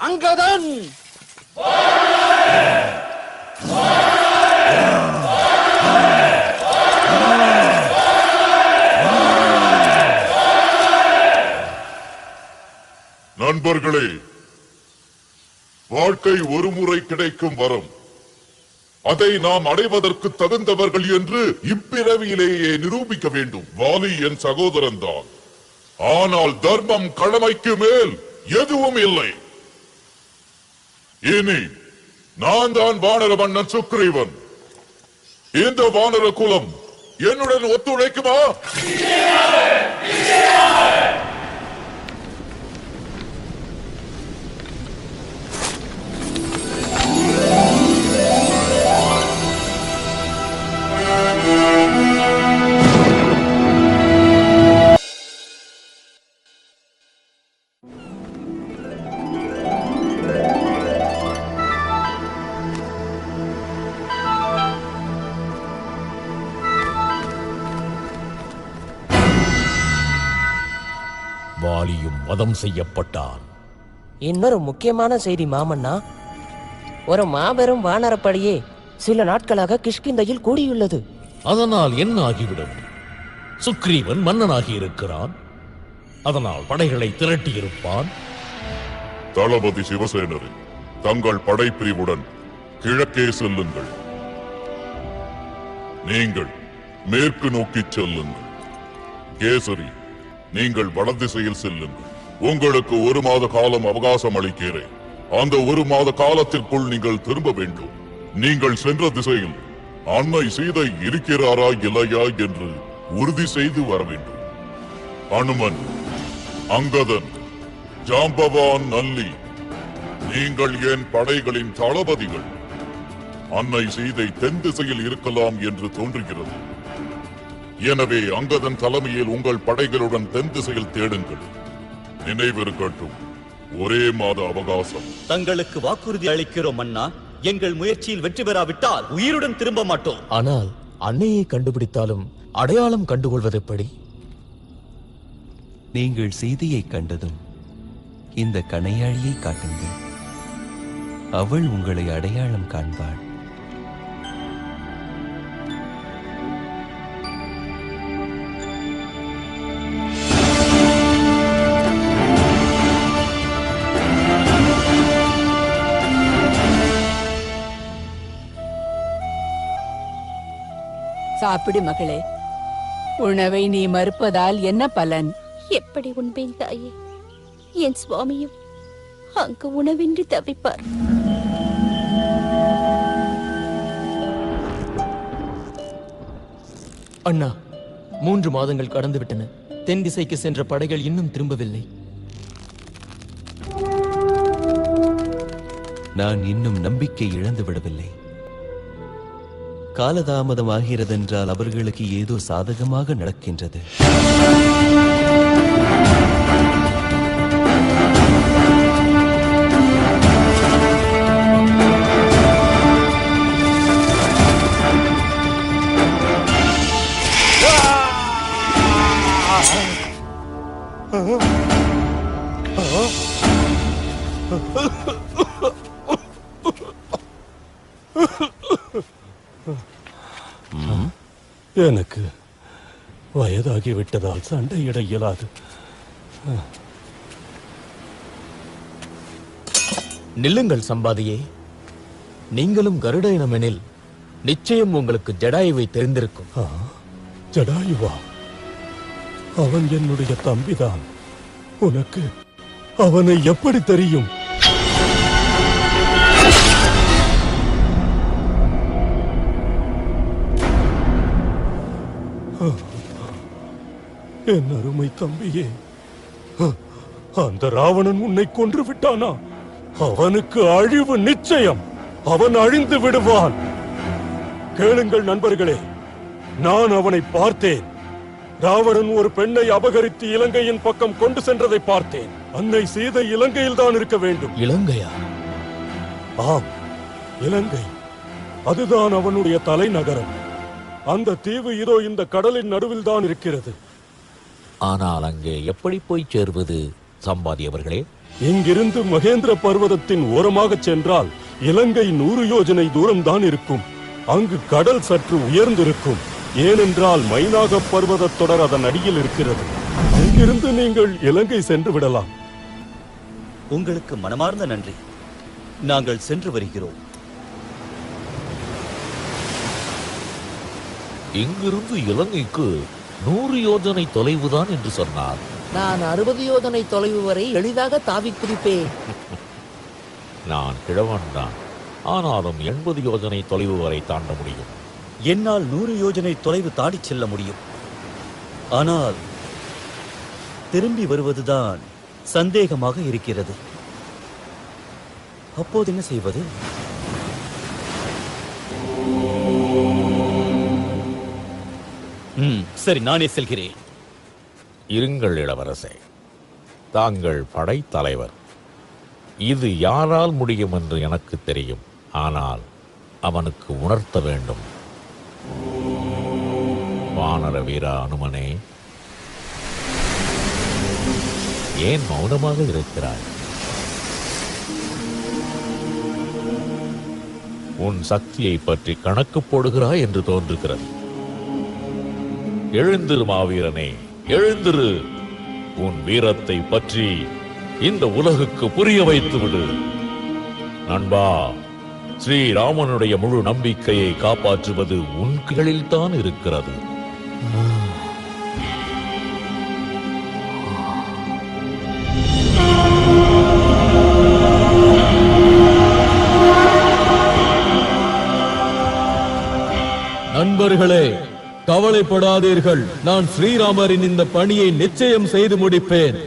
Speaker 14: அங்கதன்
Speaker 13: நண்பர்களே, வாழ்க்கை ஒருமுறை கிடைக்கும் வரம். அதை நாம் அடைவதற்கு தகுந்தவர்கள் என்று இப்பிறவியிலேயே நிரூபிக்க வேண்டும். வாலி என் சகோதரன் தான். ஆனால் தர்மம் கடமைக்கு மேல் எதுவும் இல்லை. இனி நான் தான் வானர மன்னன் சுக்ரீவன். இந்த வானர குலம் என்னுடன் ஒத்துழைக்குமா?
Speaker 12: வாலியும் வதம் செய்யப்பட்டான்.
Speaker 9: இன்னொரு முக்கியமான செய்தி மாமன்னா. ஒரு மாபெரும் வானரப்படையே சில நாட்களாக கிஷ்கிந்தையில் கூடியுள்ளது.
Speaker 10: அதனால் என்ன ஆகிவிடும்? சுக்ரீவன் மன்னனாகி இருக்கிறான். அதனால் படைகளை திரட்டி இருப்பான்.
Speaker 13: தளபதி சிவசேனரே, தங்கள் படைப்பிரிவுடன் கிழக்கே செல்லுங்கள். நீங்கள் மேற்கு நோக்கி செல்லுங்கள். கேசரி, நீங்கள் வடதிசையில் செல்லுங்கள். உங்களுக்கு 1 மாத காலம் அவகாசம் அளிக்கிறேன். அந்த 1 மாத காலத்திற்குள் நீங்கள் திரும்ப வேண்டும். நீங்கள் சென்ற திசையில் அன்னை சீதை இருக்கிறாரா இல்லையா என்று உறுதி செய்து வர வேண்டும். அனுமன், அங்கதன், ஜாம்பவான், நல்லி, நீங்கள் என் படைகளின் தளபதிகள். அன்னை சீதை தென் திசையில் இருக்கலாம் என்று தோன்றுகிறது. எனவே அங்கதன் தலைமையில் உங்கள் படைகளுடன் தென் திசையில் தேடுங்கள். நினைவிருக்கட்டும், 1 மாத அவகாசம்.
Speaker 14: தங்களுக்கு வாக்குறுதி அளிக்கிறோம் அண்ணா. எங்கள் முயற்சியில் வெற்றி பெறாவிட்டால் உயிருடன் திரும்ப மாட்டோம்.
Speaker 12: ஆனால் அன்னையை கண்டுபிடித்தாலும் அடையாளம் கண்டுகொள்வது எப்படி?
Speaker 6: நீங்கள் சீதையை கண்டதும் இந்த கணையாழியை காட்டுங்கள். அவள் உங்களை அடையாளம் காண்பாள்.
Speaker 15: சாப்பிடு மகளே. உணவை நீ மறுப்பதால் என்ன பலன்?
Speaker 5: எப்படி உண்பேன் தாயே? என் சுவாமியும் அங்கு உணவின்றி தவிப்பார்.
Speaker 1: அண்ணா, 3 மாதங்கள் கடந்து விட்டன. தென் திசைக்கு சென்ற படைகள் இன்னும் திரும்பவில்லை.
Speaker 6: நான் இன்னும் நம்பிக்கை இழந்து விடவில்லை. காலதாமதமாகிறதென்றால் அவர்களுக்கு ஏதோ சாதகமாக நடக்கின்றது.
Speaker 16: எனக்கு வயதாகிவிட்டதால் சண்டையிட இயலாது.
Speaker 12: நில்லுங்கள் சம்பாதியே. நீங்களும் கருட இனமெனில் நிச்சயம் உங்களுக்கு ஜடாயுவை தெரிந்திருக்கும்.
Speaker 16: ஜடாயுவா? அவன் என்னுடைய தம்பிதான். உனக்கு அவனை எப்படி தெரியும்? என் அருமை தம்பியே, அந்த ராவணன் உன்னை கொன்று விட்டானா? அவனுக்கு அழிவு நிச்சயம். அவன் அழிந்து விடுவான். கேளுங்கள் நண்பர்களே, நான் அவனை பார்த்தேன். ராவணன் ஒரு பெண்ணை அபகரித்து இலங்கையின் பக்கம் கொண்டு சென்றதை பார்த்தேன். அன்னை சீதை இலங்கையில் தான் இருக்க வேண்டும்.
Speaker 12: இலங்கையா?
Speaker 16: ஆம், இலங்கை. அதுதான் அவனுடைய தலைநகரம். அந்த தீவு இதோ இந்த கடலின் நடுவில் தான் இருக்கிறது.
Speaker 10: ஆனால் அங்கே எப்படி போய் சேர்வது சம்பாதி அவர்களே?
Speaker 16: இங்கிருந்து மகேந்திர பர்வதத்தின் ஓரமாக சென்றால் இலங்கை 100 யோஜனை தூரம் தான் இருக்கும். அங்கு கடல் சற்று உயர்ந்திருக்கும். ஏனென்றால் மைனாக பர்வத தொடர் அதன் அடியில் இருக்கிறது. இங்கிருந்து நீங்கள் இலங்கை சென்று விடலாம்.
Speaker 14: உங்களுக்கு மனமார்ந்த நன்றி. நாங்கள் சென்று வருகிறோம்.
Speaker 10: இங்கிருந்து இலங்கைக்கு 100 யோஜனை தொலைவுதான் என்று சொன்னார்.
Speaker 9: நான் 60 யோஜனை தொலைவு வரை எளிதாக தாவி குதிப்பேன்.
Speaker 10: நான் கிழவன் தான். ஆனாலும் 80 யோஜனை தொலைவு வரை தாண்ட முடியும்.
Speaker 14: என்னால் 100 யோஜனை தொலைவு தாண்டிச் செல்ல முடியும். ஆனால் திரும்பி வருவதுதான் சந்தேகமாக இருக்கிறது. அப்போது என்ன செய்வது? சரி, நானே செல்கிறேன்.
Speaker 10: இருங்கள் இளவரசே, தாங்கள் படைத்தலைவர். இது யாரால் முடியும் என்று எனக்கு தெரியும். ஆனால் அவனுக்கு உணர்த்த வேண்டும். வானர வீரா அனுமனே, ஏன் மௌனமாக இருக்கிறாய்?
Speaker 17: உன் சக்தியை பற்றி கணக்கு போடுகிறாய் என்று தோன்றுகிறது. எழுந்திரு மாவீரனே, எழுந்திரு. உன் வீரத்தை பற்றி இந்த உலகுக்கு புரிய வைத்து விடு. நண்பா, ஸ்ரீராமனுடைய முழு நம்பிக்கையை காப்பாற்றுவது உன் கைகளில் தான் இருக்கிறது.
Speaker 18: நண்பர்களே, கவலைப்படாதீர்கள். நான் ஸ்ரீராமரின் இந்த பணியை நிச்சயம் செய்து முடிப்பேன்.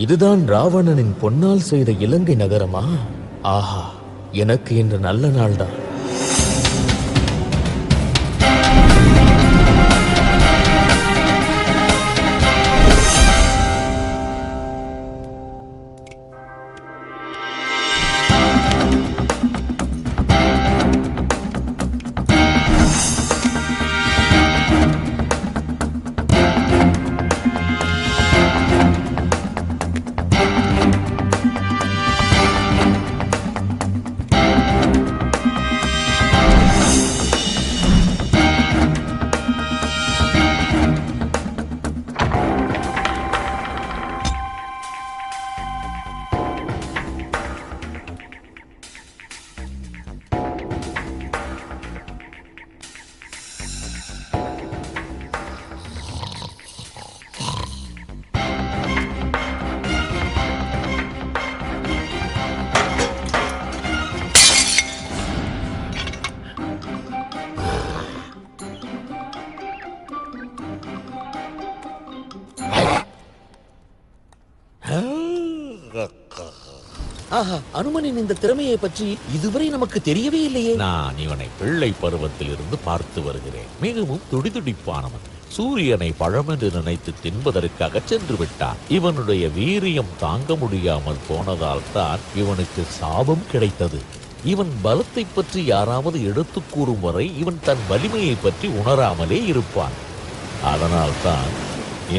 Speaker 12: இதுதான் ராவணனின் பொன்னால் செய்த இலங்கை நகரமா? ஆஹா, எனக்கு இன்று நல்ல நாள்தான்.
Speaker 17: அனுமனின் இந்த திறமையை பற்றி இதுவரை நமக்கு தெரியவே இல்லையே. நான் இவனை பிள்ளை பருவத்தில் இருந்து பார்த்து வருகிறேன். மிகவும் துடிதுடிப்பானவன். சூரியனை பழமென்று நினைத்து தின்பதற்காக சென்று விட்டான். இவனுடைய வீரியம் தாங்க முடியாமல் போனதால் தான் இவனுக்கு சாபம் கிடைத்தது. இவன் பலத்தை பற்றி யாராவது எடுத்து கூறும் வரை இவன் தன் வலிமையை பற்றி உணராமலே இருப்பான். அதனால் தான்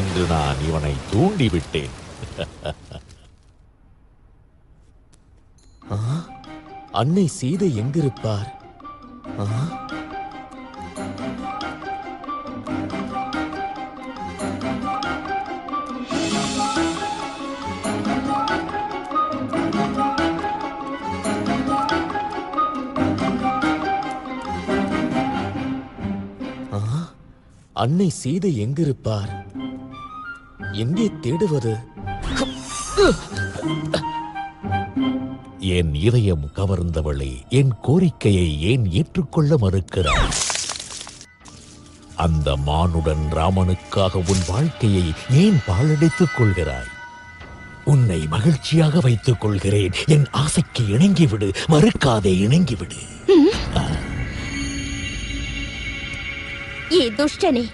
Speaker 17: இன்று நான் இவனை தூண்டிவிட்டேன்.
Speaker 12: அன்னை சீதை எங்கிருப்பார்? அன்னை சீதை எங்கிருப்பார்? எங்கே தேடுவது?
Speaker 17: என் இதயம் கவர்ந்தவளே, என் கோரிக்கையை ஏன் ஏற்றுக்கொள்ள மறுக்கிறாய்? அந்த மானுடன் ராமனுக்காக உன் வாழ்க்கையை ஏன் பாழடைத்துக் கொள்கிறாய்? உன்னை மகிழ்ச்சியாக வைத்துக் கொள்கிறேன். என் ஆசைக்கு இணங்கிவிடு, மறுக்காதே, இணங்கிவிடு.
Speaker 5: ஏ துஷ்டனே,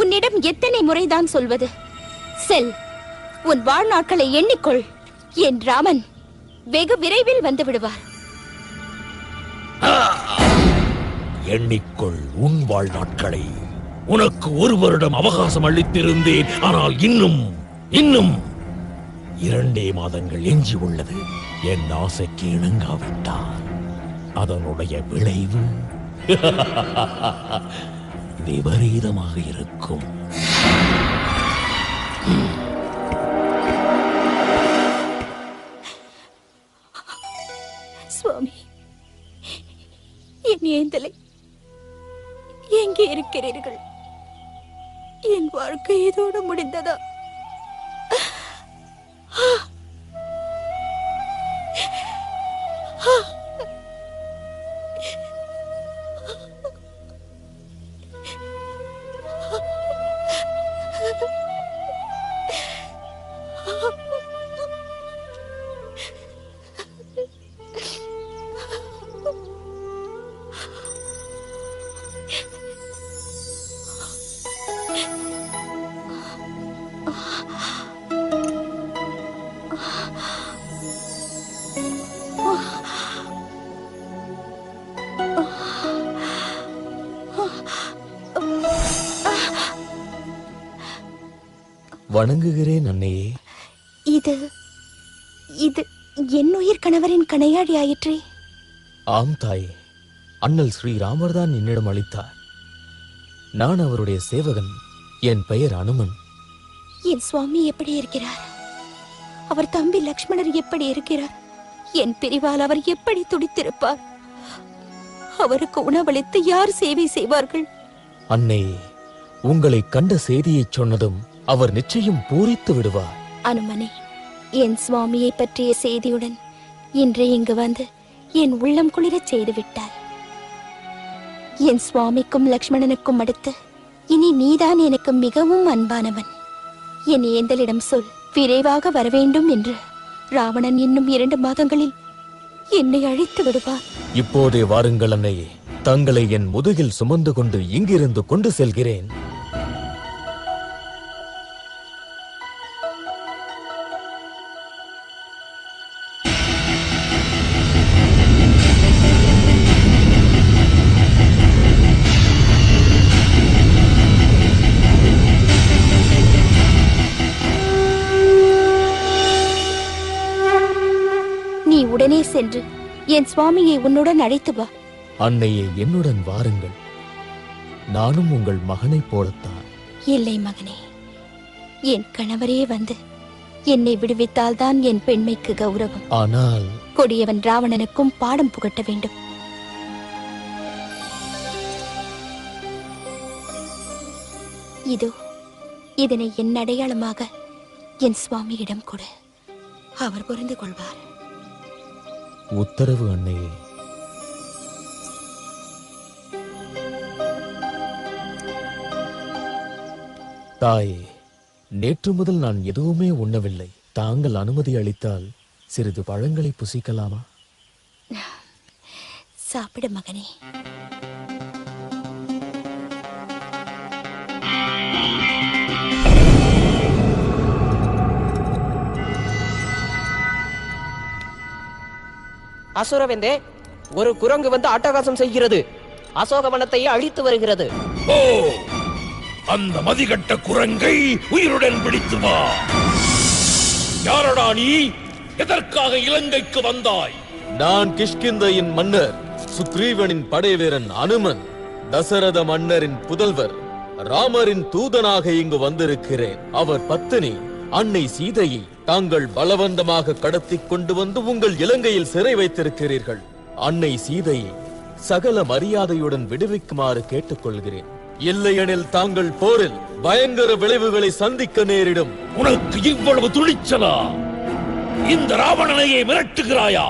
Speaker 5: உன்னிடம் எத்தனை முறைதான் சொல்வது? செல், உன் வாழ்நாட்களை எண்ணிக்கொள். என் ராமன் வெகு விரைவில் வந்து விடுவார்.
Speaker 17: எண்ணிக்கொள் உன் வாழ்நாட்களை. உனக்கு 1 வருடம் அவகாசம் அளித்திருந்தேன். ஆனால் இன்னும் 2 மாதங்கள் எஞ்சி உள்ளது. என் ஆசைக்கு இணங்காவிட்டால் அதனுடைய விளைவு விபரீதமாக இருக்கும்.
Speaker 5: எங்கே இருக்கிறீர்கள்? என் வாழ்க்கை இதோடு முடிந்ததா?
Speaker 12: வணங்குகிறேன் அன்னையே.
Speaker 5: இது இது என் உயிர் கணவரின் கணையாடி ஆயிற்றே.
Speaker 12: ஆம் தாயே, அண்ணல் ஸ்ரீராமர் தான் என்னிடம் அளித்தார். நான் அவருடைய சேவகன். என் பெயர் அனுமன்.
Speaker 5: என் சுவாமி எப்படி இருக்கிறார்? அவர் தம்பி லக்ஷ்மணர் எப்படி இருக்கிறார்? என் பிரிவால் அவர் எப்படி துடித்திருப்பார்? அவருக்கு உணவளித்து யார் சேவை செய்வார்கள்?
Speaker 12: அன்னையே, உங்களை கண்ட செய்தியைச் சொன்னதும் அவர் நிச்சயம் பூரித்து விடுவார்.
Speaker 5: அனுமனே, என் சுவாமியை பற்றிய செய்தியுடன் இன்று இங்கு வந்து என் உள்ளம் குளிரச் செய்து விட்டாய். என் சுவாமிக்கும் லக்ஷ்மணனுக்கும் அடுத்து இனி நீதான் எனக்கு மிகவும் அன்பானவன். என் ஏந்தலிடம் சொல், விரைவாக வரவேண்டும் என்று. ராவணன் இன்னும் 2 மாதங்களில் என்னை அழைத்து விடுவான்.
Speaker 12: இப்போதே வாருங்கள் அன்னையே, தங்களை என் முதுகில் சுமந்து கொண்டு இங்கிருந்து கொண்டு செல்கிறேன்.
Speaker 5: உடனே சென்று என் சுவாமியை உன்னுடன் அழைத்து வா.
Speaker 12: அன்னையே, என்னுடன் வாருங்கள். நானும் உங்கள் மகனைப் போலத்தான்.
Speaker 5: இல்லை மகனே, என் கணவரே வந்து என்னை விடுவித்தால் தான் என் பெண்மைக்கு கௌரவம்.
Speaker 12: ஆனால்
Speaker 5: கொடியவன் ராவணனுக்கும் பாடம் புகட்ட வேண்டும். இதோ இதனை என் அடையாளமாக என் சுவாமியிடம் கொடு. அவர் புரிந்து கொள்வார்.
Speaker 12: உத்தரவு அன்னையே. தாயே, நேற்று முதல் நான் எதுவுமே உண்ணவில்லை. தாங்கள் அனுமதி அளித்தால் சிறிது பழங்களை புசிக்கலாமா?
Speaker 5: சாப்பிடு மகனே.
Speaker 9: அசுரவேந்தே, ஒரு குரங்கு வந்து அட்டகாசம் செய்கிறது. அசோகவனத்தை அழித்து வருகிறது.
Speaker 10: ஓ, அந்த மதிகட்ட குரங்கை உயிருடன் பிடித்து வா. யாரடா நீ? எதற்காக இலங்கைக்கு வந்தாய்?
Speaker 18: நான் கிஷ்கிந்தையின் மன்னர் சுக்ரீவனின் படைவீரன் அனுமன். தசரத மன்னரின் புதல்வர் ராமரின் தூதனாக இங்கு வந்திருக்கிறேன். அவர் பத்தினி அன்னை சீதையை தாங்கள் பலவந்தமாக கடத்தி கொண்டு வந்து உங்கள் இலங்கையில் சிறை வைத்திருக்கிறீர்கள். அன்னை சீதையை சகல மரியாதையுடன் விடுவிக்குமாறு கேட்டுக்கொள்கிறேன். இல்லையெனில் தாங்கள் போரில் பயங்கர விளைவுகளை சந்திக்க நேரிடும்.
Speaker 10: உனக்கு இவ்வளவு துணிச்சலா? இந்த ராவணனையே மிரட்டுகிறாயா?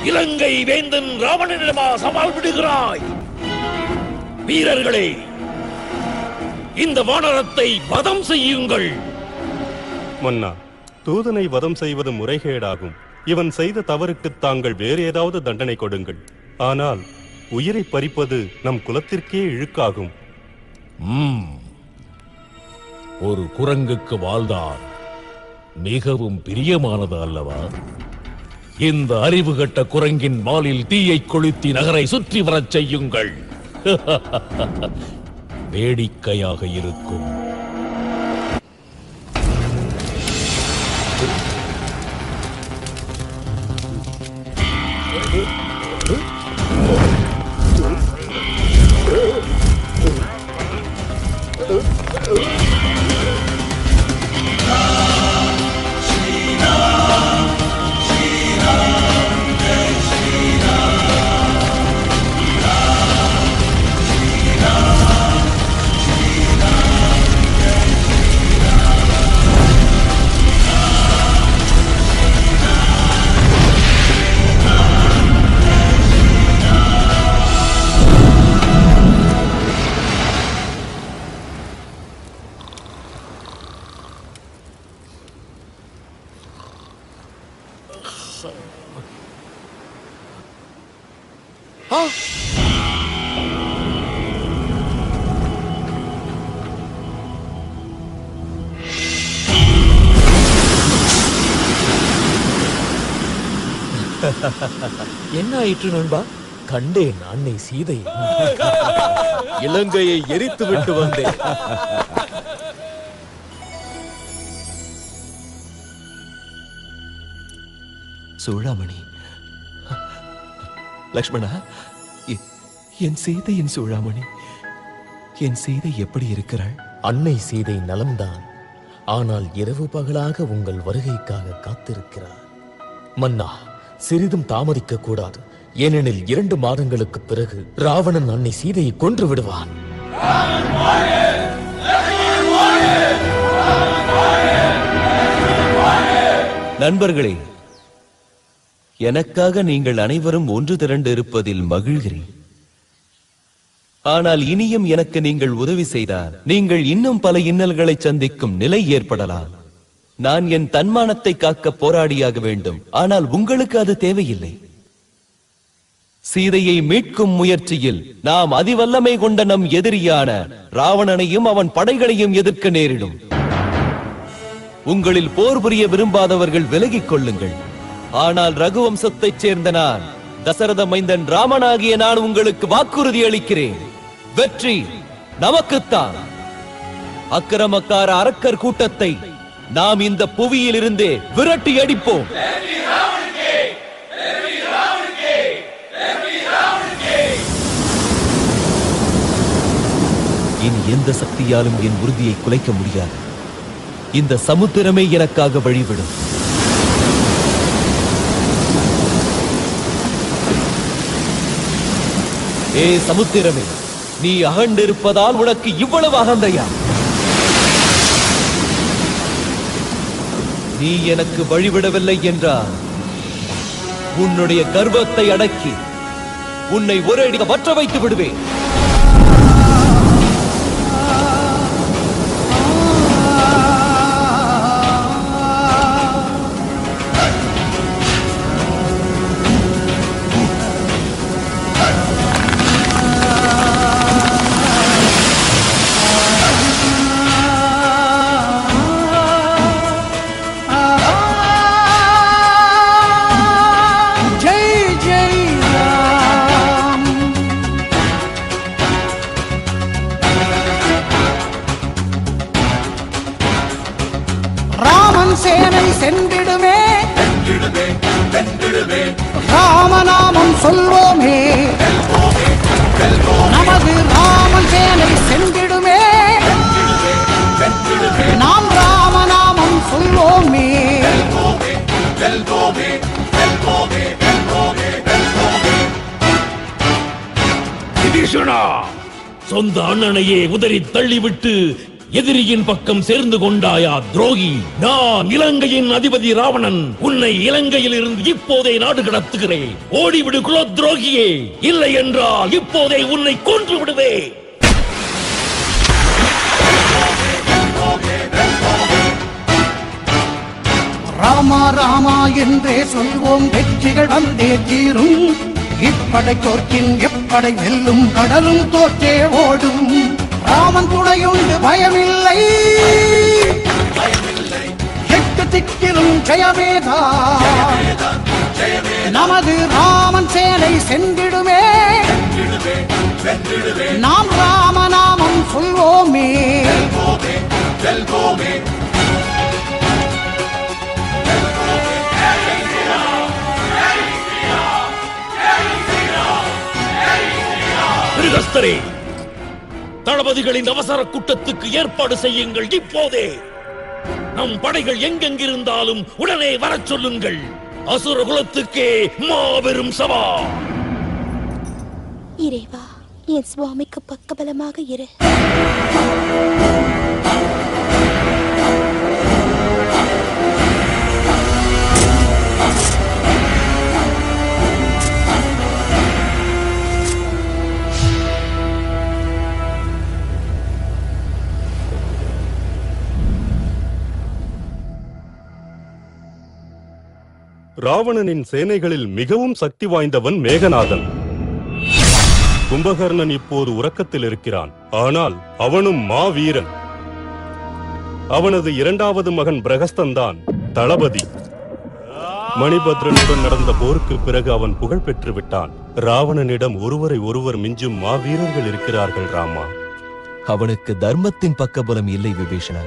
Speaker 10: இலங்கை வேந்தன் ராவணனிடமா சவால் விடுகிறாய்? வீரர்களே, இந்த வானரத்தை வதம் செய்யுங்கள்.
Speaker 3: மன்னா, தூதனை வதம் செய்வது முறைகேடாகும். இவன் செய்த தவறுக்கு தாங்கள் வேறு ஏதாவது தண்டனை கொடுங்கள். ஆனால் உயிரை பறிப்பது நம் குலத்திற்கே இழுக்காகும்.
Speaker 17: ஒரு குரங்குக்கு வாழ்தான் மிகவும் பிரியமானது அல்லவா? இந்த அறிவுகட்ட குரங்கின் வாலில் தீயை கொளுத்தி நகரை சுற்றி வரச் செய்யுங்கள். வேடிக்கையாக இருக்கும்.
Speaker 12: என்ன ஆயிற்று நண்பா? கண்டேன் அன்னை சீதை.
Speaker 18: இலங்கையை எரித்து விட்டு வந்தேன்.
Speaker 6: சூழாமணி, லக்ஷ்மணா, என் சீதையின் சூழாமணி, என் சீதை எப்படி இருக்கிறாள்?
Speaker 12: அன்னை சீதை நலம்தான். ஆனால் இரவு பகலாக உங்கள் வருகைக்காக காத்திருக்கிறார். மன்னா, சிறிதும் தாமதிக்க கூடாது. ஏனெனில் 2 மாதங்களுக்கு பிறகு ராவணன் அன்னை சீதையை கொன்று விடுவான்.
Speaker 6: நண்பர்களே, எனக்காக நீங்கள் அனைவரும் ஒன்று திரண்டு இருப்பதில் மகிழ்கிறேன். ஆனால் இனியும் எனக்கு நீங்கள் உதவி செய்தால் நீங்கள் இன்னும் பல இன்னல்களை சந்திக்கும் நிலை ஏற்படலாம். நான் என் தன்மானத்தை காக்க போராடியாக வேண்டும். ஆனால் உங்களுக்கு அது தேவையில்லை. சீதையை மீட்கும் முயற்சியில் நாம் அதிவல்லமை கொண்ட நம் எதிரியான ராவணனையும் அவன் படைகளையும் எதிர்க்க நேரிடும். உங்களில் போர் புரிய விரும்பாதவர்கள் விலகிக் கொள்ளுங்கள். ஆனால் ரகுவம்சத்தைச் சேர்ந்த நான், தசரத மைந்தன் ராமனாகிய நான் உங்களுக்கு வாக்குறுதி அளிக்கிறேன். வெற்றி நமக்குத்தான். அக்கிரமக்கார அரக்கர் கூட்டத்தை நாம் இந்த புவியில் இருந்தே விரட்டி அடிப்போம். இனி எந்த சக்தியாலும் என் உறுதியை குலைக்க முடியாது. இந்த சமுத்திரமே எனக்காக வழிவிடும். ஏ சமுத்திரமே, நீ அகண்டிருப்பதால் உனக்கு இவ்வளவு அகந்தையா? நீ எனக்கு வழிவிடவில்லை என்றால் உன்னுடைய கர்வத்தை அடக்கி உன்னை ஒரே வற்ற வைத்து விடுவேன்.
Speaker 19: சேனை சென்றிடுமே, ராமநாமம் சொல்வோமே. நமது ராமன் சேனை சென்றிடுமே, நாம் ராமநாமம் சொல்வோமே.
Speaker 10: விபீஷணா, சொந்த அண்ணனையே உதறி தள்ளிவிட்டு எதிரியின் பக்கம் சேர்ந்து கொண்டாயா துரோகி? நான் இலங்கையின் அதிபதி ராவணன். உன்னை இலங்கையில் இருந்து இப்போதே நாடு கடத்துகிறேன். ஓடிவிடு குல துரோகியே, இல்லை என்றால் இப்போதே உன்னை கொன்று விடுவேன்.
Speaker 19: ராமா ராமா என்றே சொல்வோம், வெற்றிகள் வந்தே தீரும். இப்படை தோற்கின் எப்படை வெல்லும், கடலும் தோற்றே ஓடும். ராமன் துணையுண்டு பயமில்லை, 8 திக்கிலும் ஜெயவேதா. நமது ராமன் சேனை சென்றிடுமே, நாம் ராமநாமம் சொல்வோமே.
Speaker 10: மிருகஸ்தரே, தளபதிகளின் அவசர கூட்டத்துக்கு ஏற்பாடு செய்யுங்கள். இப்போதே நம் படைகள் எங்கெங்கிருந்தாலும் உடனே வரச் சொல்லுங்கள். அசுர குலத்துக்கே மாபெரும் சவால்.
Speaker 5: இறைவா, என் சுவாமிக்கு பக்கபலமாக இரு.
Speaker 3: ராவணனின் சேனைகளில் மிகவும் சக்தி வாய்ந்தவன் மேகநாதன். கும்பகர்ணன் இப்போது உறக்கத்தில் இருக்கிறான். ஆனால் அவனும் மாவீரன். அவனது இரண்டாவது மகன் பிரகஸ்தன்தான் தளபதி. மணிபத்ரனுடன் நடந்த போருக்கு பிறகு அவன் புகழ் பெற்று விட்டான். ராவணனிடம் ஒருவரை ஒருவர் மிஞ்சும் மாவீரர்கள் இருக்கிறார்கள் ராமா.
Speaker 6: அவனுக்கு தர்மத்தின் பக்கபலம் இல்லை விபீஷணா.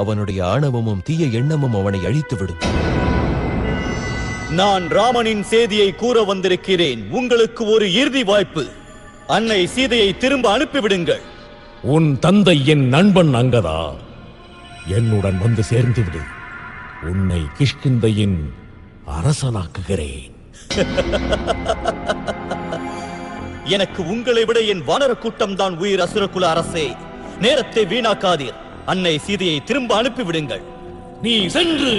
Speaker 6: அவனுடைய ஆணவமும் தீய எண்ணமும் அவனை அழித்துவிடும்.
Speaker 14: நான் ராமனின் செய்தியை கூற வந்திருக்கிறேன். உங்களுக்கு ஒரு இறுதி வாய்ப்பு. அன்னை சீதையை திரும்ப அனுப்பிவிடுங்கள்.
Speaker 10: உன் தந்தை என் நண்பன் அங்கதா. என்னுடன் வந்து சேர்ந்து விடு. உன்னை கிஷ்கிந்தையின் அரசனாக்குகிறேன்.
Speaker 14: எனக்கு உங்களை விட என் வானர கூட்டம் தான் உயிர். அசுரகுல அரசே, நேரத்தை வீணாக்காதீர். அன்னை சீதையை திரும்ப அனுப்பிவிடுங்கள்.
Speaker 10: நீ சென்று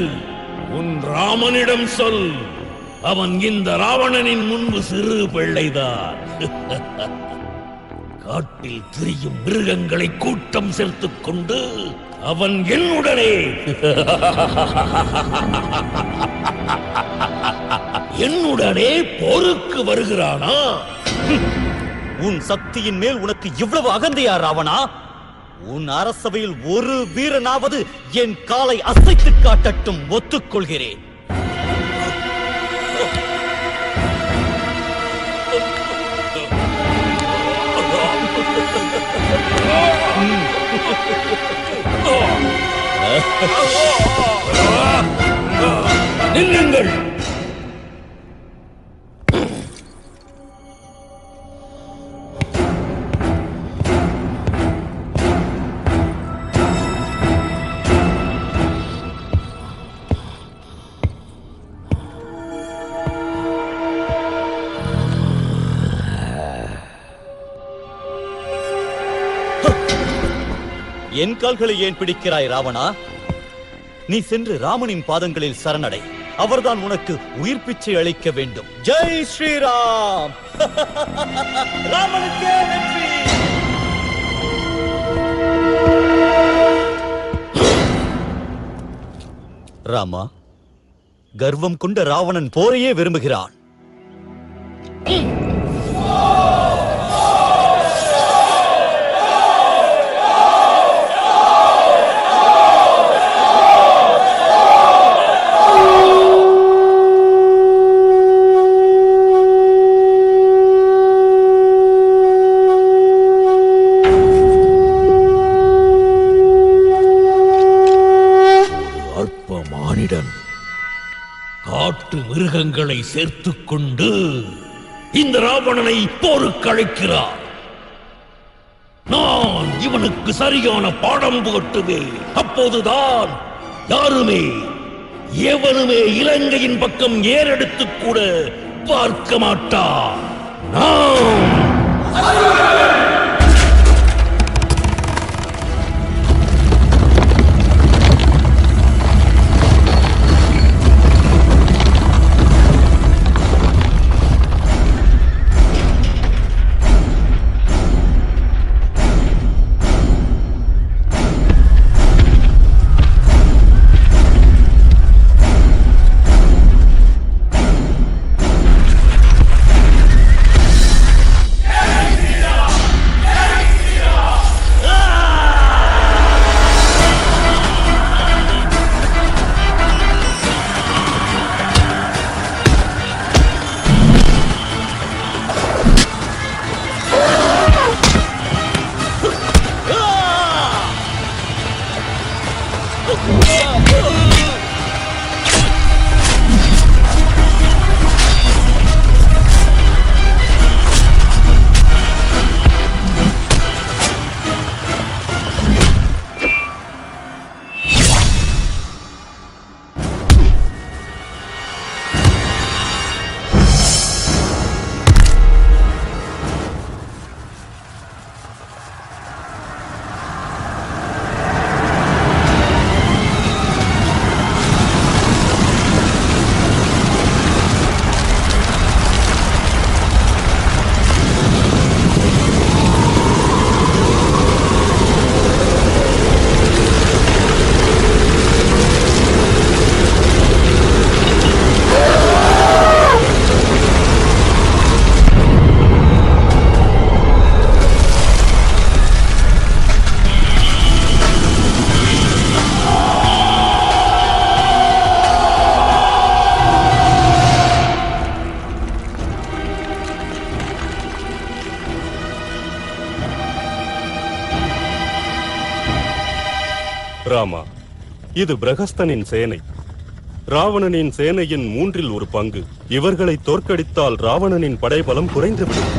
Speaker 10: உன் ராமனிடம் சொல். அவன் இந்த ராவணனின் முன்பு சிறு பிள்ளைதான். காட்டில் திரியும் மிருகங்களை கூட்டம் சேர்த்துக் கொண்டு அவன் என்னுடனே போருக்கு வருகிறானா?
Speaker 14: உன் சக்தியின் மேல் உனக்கு இவ்வளவு அகந்தையா ராவணா? உன் அரசவையில் ஒரு வீரனாவது என் காலை அசைத்து காட்டட்டும். ஒத்துக்கொள்கிறேன்.
Speaker 10: நில்லுங்கள்.
Speaker 14: என் கால்களை ஏன் பிடிக்கிறாய் ராவணா? நீ சென்று ராமனின் பாதங்களில் சரணடை. அவர்தான் உனக்கு உயிர் பிச்சை அளிக்க வேண்டும். ஜெய் ஸ்ரீராம். ராமனுக்கே வெற்றி. ராமா, கர்வம் கொண்ட ராவணன் போரையே விரும்புகிறான்.
Speaker 10: காட்டு மிருகங்களை சேர்த்துக் கொண்டு இந்த ராவணனை போருக்கு அழைக்கிறார். நான் இவனுக்கு சரியான பாடம் புகட்டுவேன். அப்போதுதான் யாருமே எவனுமே இலங்கையின் பக்கம் ஏறெடுத்து கூட பார்க்க மாட்டார்.
Speaker 3: ராமா, இது பிரகஸ்தனின் சேனை. ராவணனின் சேனையின் 1/3 பங்கு. இவர்களை தோற்கடித்தால் ராவணனின் படைபலம் குறைந்துவிடும்.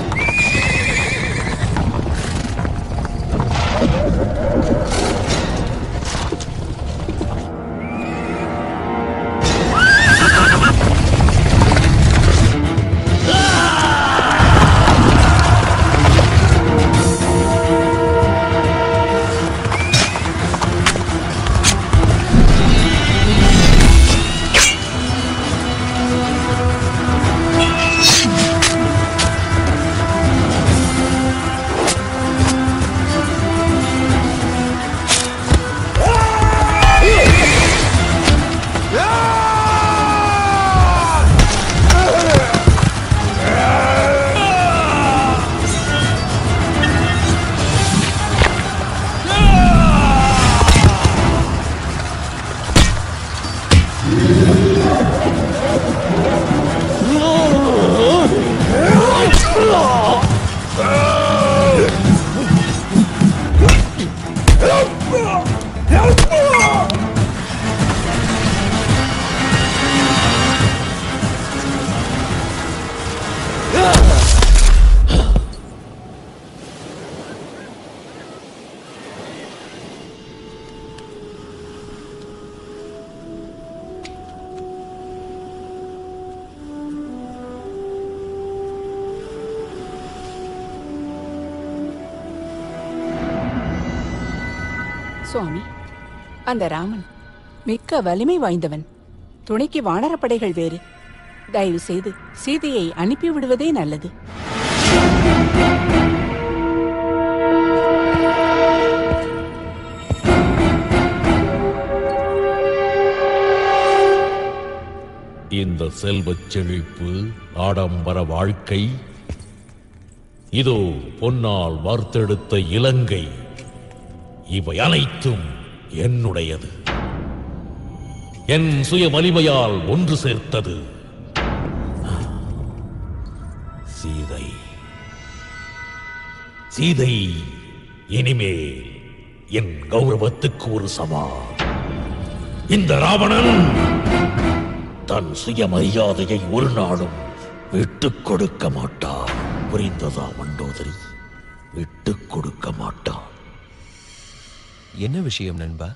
Speaker 15: சுவாமி, அந்த ராமன் மிக்க வலிமை வாய்ந்தவன். துணைக்கு வானரப்படைகள் வேறு. தயவு செய்து சீதையை அனுப்பிவிடுவதே நல்லது.
Speaker 17: இந்த செல்வச் செழிப்பு, ஆடம்பர வாழ்க்கை, இதோ பொன்னால் வார்த்தெடுத்த இலங்கை, இவை அனைத்தும் என்னுடையது. என் சுய வலிமையால் ஒன்று சேர்த்தது. சீதை சீதை இனிமேல் என் கௌரவத்துக்கு ஒரு சவால். இந்த ராவணன் தன் சுயமரியாதையை ஒரு நாளும் விட்டுக் கொடுக்க மாட்டான். புரிந்ததா மண்டோதரி? விட்டுக் கொடுக்க மாட்டான்.
Speaker 6: என்ன விஷயம் நண்பா?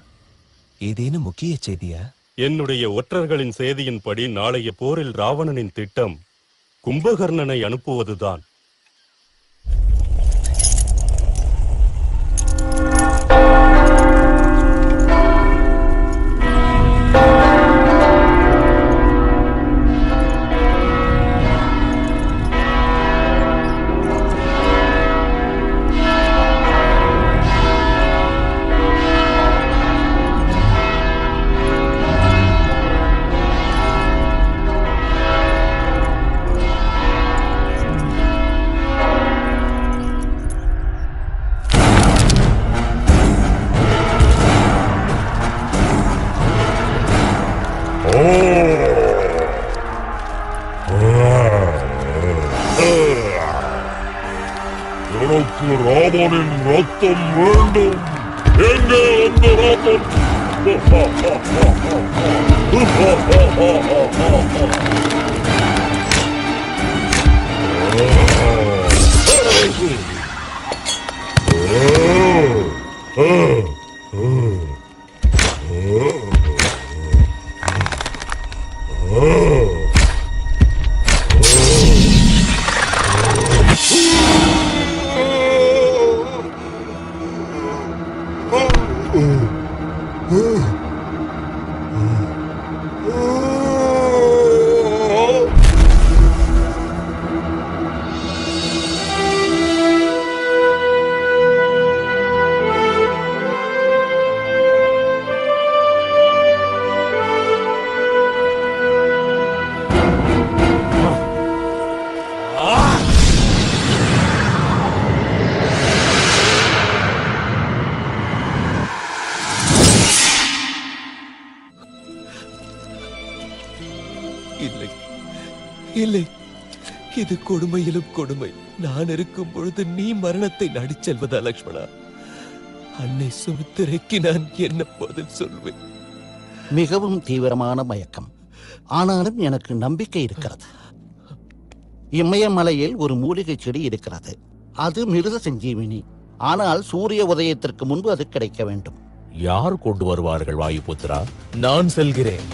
Speaker 6: ஏதேனும் முக்கிய செய்தியா?
Speaker 3: என்னுடைய ஒற்றர்களின் செய்தியின்படி நாளைய போரில் ராவணனின் திட்டம் கும்பகர்ணனை அனுப்புவதுதான்.
Speaker 13: எனக்கு ராவனின் ரத்தம் வேண்டும். எங்கே அந்த ரத்தம்?
Speaker 6: இல்லை இல்லை, இது கொடுமையிலும் கொடுமை. நான் இருக்கும் பொழுது நீ மரணத்தை நாடிச் செல்வதா லக்ஷ்மணா? அன்னை சுமித்திரைக்கு நான் என்ன பதில் சொல்வேன்?
Speaker 19: மிகவும் தீவிரமான மயக்கம். ஆனாலும் எனக்கு நம்பிக்கை இருக்கிறது. இமயமலையில் ஒரு மூலிகை செடி இருக்கிறது. அது மிருத சஞ்சீவினி. ஆனால் சூரிய உதயத்திற்கு முன்பு அது கிடைக்க வேண்டும்.
Speaker 17: யார் கொண்டு வருவார்கள் வாயுபுத்திரா?
Speaker 6: நான் செல்கிறேன்.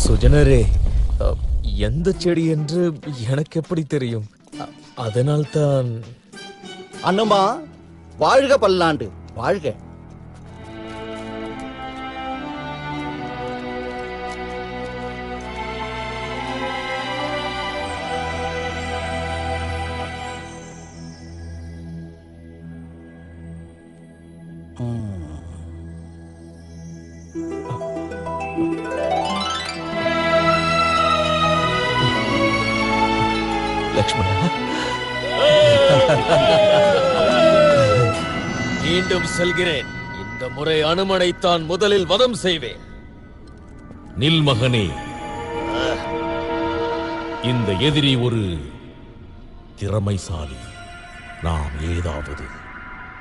Speaker 6: சுஜனரே, எந்த செடி என்று எனக்கு எப்படி தெரியும்? அதனால்தான்.
Speaker 19: அனுமா, வாழ்க பல்லாண்டு, வாழ்க.
Speaker 6: லக்ஷ்மணா,
Speaker 18: மீண்டும் செல்கிறேன். இந்த முறை அனுமனைத்தான் முதலில் வதம் செய்வேன்.
Speaker 17: நில் மகனே, இந்த எதிரி ஒரு திறமைசாலி. நாம் ஏதாவது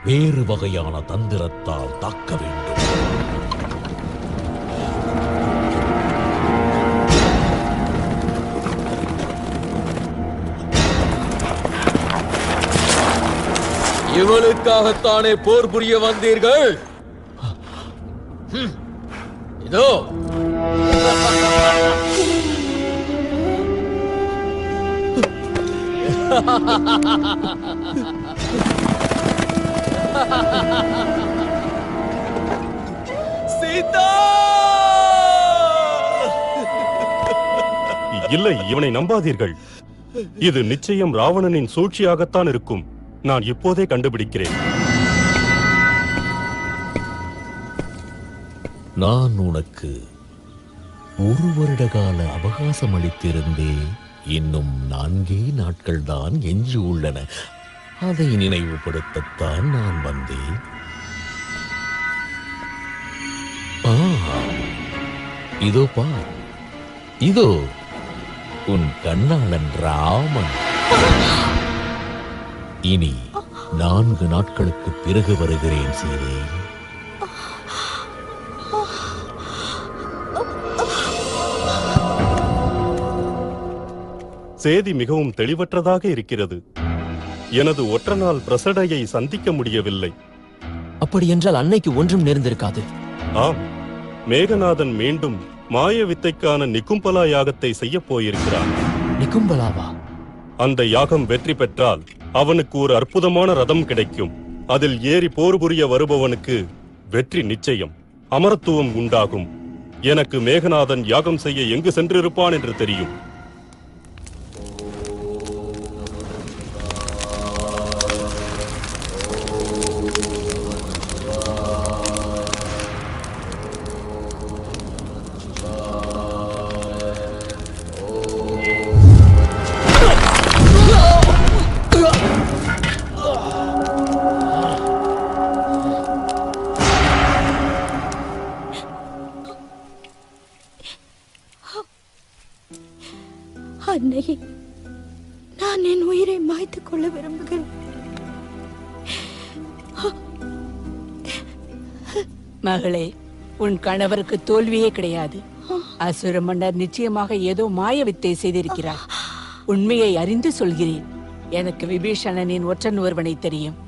Speaker 17: வேறு வகையான தந்திரத்தால் தாக்க வேண்டும்.
Speaker 18: இவளுக்காகத்தானே போர் புரிய வந்தீர்கள்? இதோ
Speaker 6: சீதா!
Speaker 3: இல்லை, இவனை நம்பாதீர்கள். இது நிச்சயம் ராவணனின் சூழ்ச்சியாகத்தான் இருக்கும். நான் இப்போதே கண்டுபிடிக்கிறேன்.
Speaker 17: நான் உனக்கு 1 வருட கால அவகாசம் அளித்திருந்தேன். இன்னும் 4 நாட்கள் தான் எஞ்சி உள்ளன. அதை நினைவுபடுத்தத்தான் நான் வந்தேன். இதோ பார், இதோ உன் கண்ணாளன் ராமன். இனி 4 நாட்களுக்கு பிறகு வருகிறேன் சீதே.
Speaker 3: செய்தி மிகவும் தெளிவற்றதாக இருக்கிறது. எனது ஒற்றனால் பிரசடையை சந்திக்க முடியவில்லை.
Speaker 1: அப்படியென்றால் அன்னைக்கு ஒன்றும் நேர்ந்திருக்காது.
Speaker 3: ஆம், மேகநாதன் மீண்டும் மாய வித்தைக்கான நிகும்பலா யாகத்தை செய்ய போயிருக்கிறான்.
Speaker 1: நிகும்பலாவா?
Speaker 3: அந்த யாகம் வெற்றி பெற்றால் அவனுக்கு ஒரு அற்புதமான ரதம் கிடைக்கும். அதில் ஏறி போர் புரிய வருபவனுக்கு வெற்றி நிச்சயம், அமரத்துவம் உண்டாகும். எனக்கு மேகநாதன் யாகம் செய்ய எங்கு சென்றிருப்பான் என்று தெரியும்.
Speaker 5: அன்னையே, நான் என் உயிரை மாய்த்துக் கொள்ள விரும்புகிறேன்.
Speaker 15: மகளே, உன் கணவருக்கு தோல்வியே கிடையாது. அசுர மன்னர் நிச்சயமாக ஏதோ மாய வித்தை செய்திருக்கிறார். உண்மையை அறிந்து சொல்கிறேன். எனக்கு விபீஷணனின் ஒற்றன் ஒருவனை தெரியும்.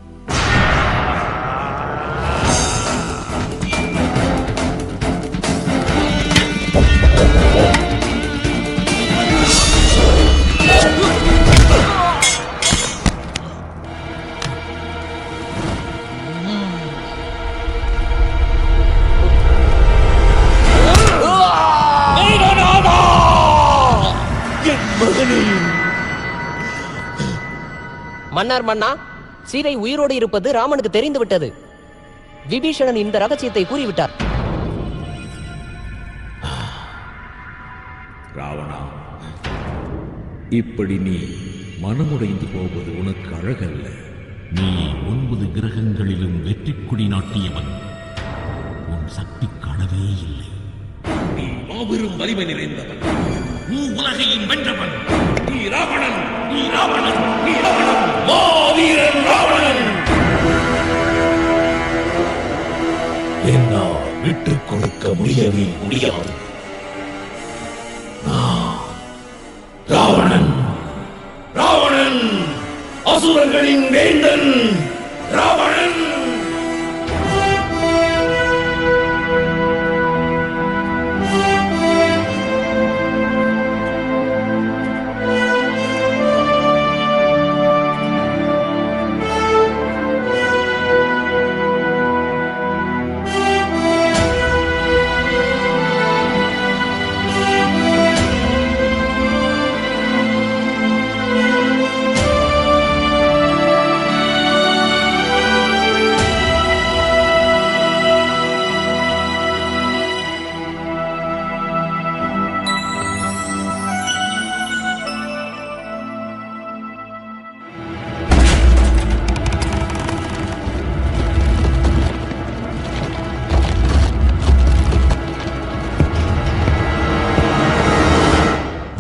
Speaker 9: மன்னார் மன்னா, சீதை உயிரோடு இருப்பது ராமனுக்கு தெரிந்து விட்டது. விபீஷணன் இந்த ரகசியத்தை கூறிவிட்டார்.
Speaker 17: ராவணா, இப்படி நீ
Speaker 10: மனமுடைந்து போவது உனக்கு அழகல்ல. நீ 9 கிரகங்களிலும் வெற்றி கொடி நாட்டியவன். உன் சக்தி காணவே இல்லை. நீ மாபெரும் வலிமை நிறைந்தவன். நீ உலகையும் வென்றவன். நீ ராவணன், நீ ராவணன், நீ ராவணன், மாவீரன் ராவணன். என்னால் விட்டுக் கொடுக்க முடியவே முடியாது. ராவணன், ராவணன், அசுரர்களின் வேந்தன் ராவணன்.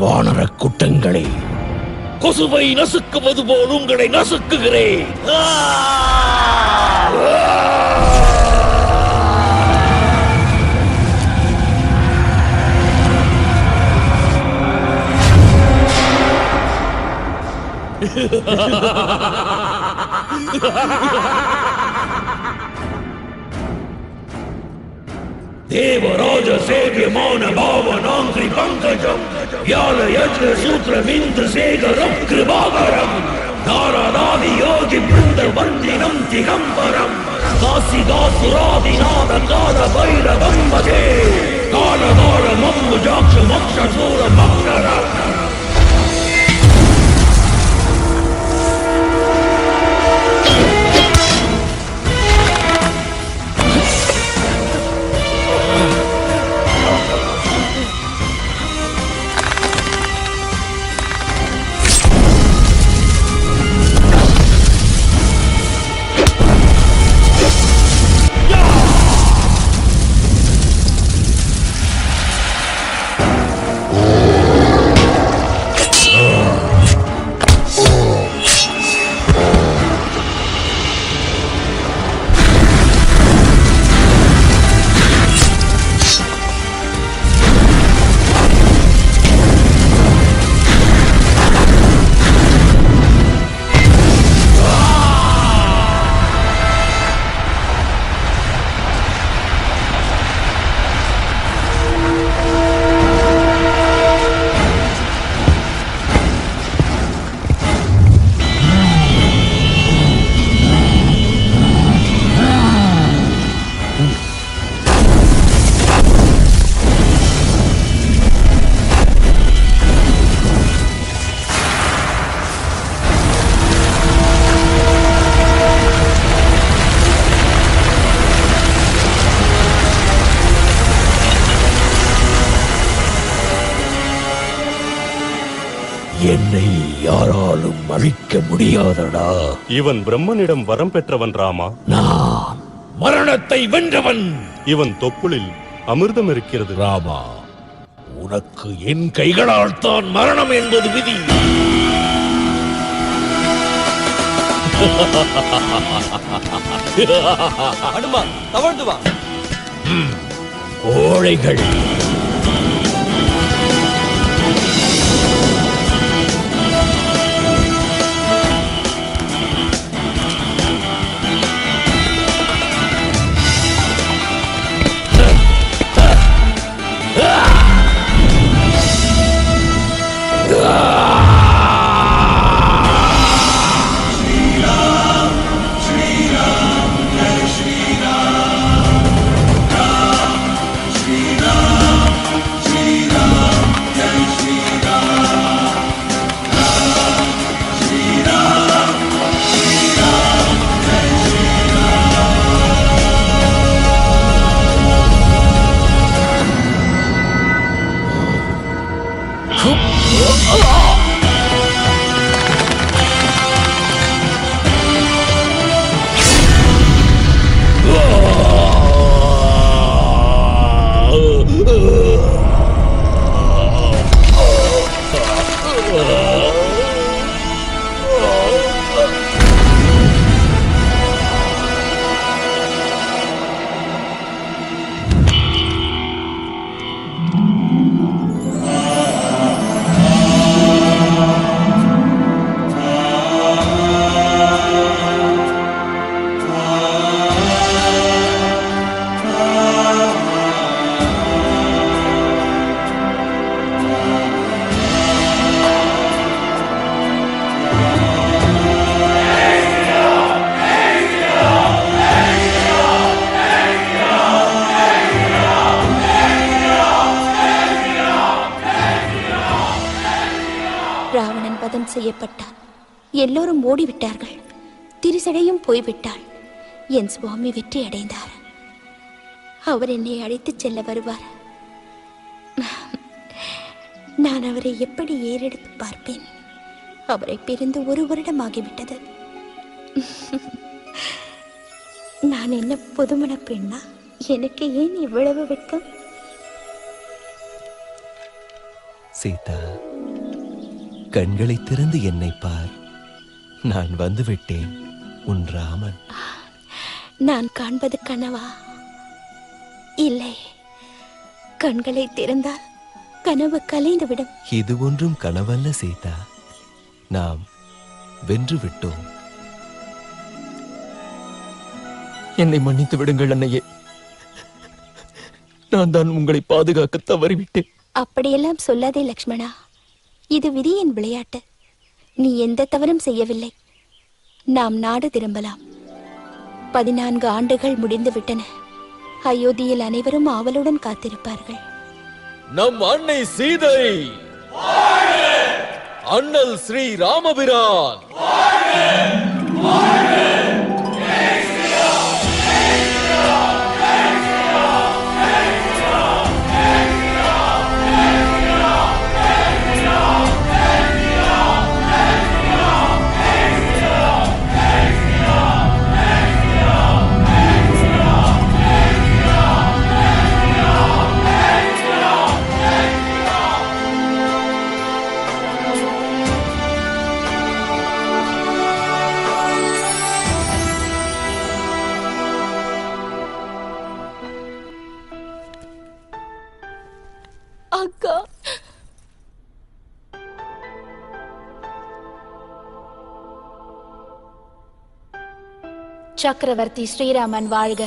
Speaker 10: வானர கூட்டங்களே, கொசுவை நசுக்குவது போல் உங்களை நசுக்குகிறேன். தேவராஜ சேவியமான பாவனாங்கிரி பங்கஜம் யால யஜ்ன சூத்ரம் இந்திர சேகரம் கிருபாகரம் தாராதாதி யோகி பிருந்த வந்தினம் திகம்பரம் காசி காசுராதிநாத கால பைரவம் பதே காலகால மம்மு ஜாக்ஷ மக்ஷ சூர மக்ஷரம். என்னை யாராலும் அழிக்க முடியாதடா.
Speaker 3: இவன் பிரம்மனிடம் வரம் பெற்றவன் ராமா.
Speaker 10: நான் மரணத்தை வென்றவன்.
Speaker 3: இவன் தொப்புளில் அமிர்தம் இருக்கிறது
Speaker 10: ராமா. உனக்கு என் கைகளால் தான் மரணம் என்பது விதி.
Speaker 2: அனுமான் தவழ்ந்து வா.
Speaker 10: கோழைகள்,
Speaker 5: பிரியப்பட்டான். எல்லோரும் ஓடிவிட்டார்கள். திரிசடையும் போய்விட்டாள். என் சுவாமி வெற்றி அடைந்தார். அவர் என்னை அழைத்துச் செல்ல வருவார். நான் அவரை எப்படி ஏறெடுத்து பார்ப்பேன்? அவரை பிரிந்து 1 வருடம் ஆகிவிட்டது. நான் என்ன புதுமண பெண்ணா? எனக்கு ஏன் இவ்வளவு வெட்கம்?
Speaker 6: சீதா, கண்களை திறந்து என்னை பார். நான் வந்துவிட்டேன், உன் ராமன்.
Speaker 5: நான் காண்பது கனவா? இல்லை, கண்களை திறந்தால் கனவு கலைந்துவிடும்.
Speaker 6: இது ஒன்றும் கனவல்ல சீதா, நாம் வென்று விட்டோம்.
Speaker 12: என்னை மன்னித்து விடுங்கள் அன்னையே. நான் தான் உங்களை பாதுகாக்க தவறிவிட்டேன்.
Speaker 5: அப்படியெல்லாம் சொல்லாதே லக்ஷ்மணா. இது விதியின் விளையாட்டு. நீ எந்த தவறும் செய்யவில்லை. நாம் நாடு திரும்பலாம். 14 ஆண்டுகள் முடிந்து விட்டன. அயோத்தியில் அனைவரும் ஆவலுடன் காத்திருப்பார்கள்.
Speaker 18: நம் அன்னை சீதை, அண்ணல் ஸ்ரீ ராமபிரான்,
Speaker 8: அக்கா.
Speaker 5: சக்கரவர்த்தி ஸ்ரீராமன் வாழ்க.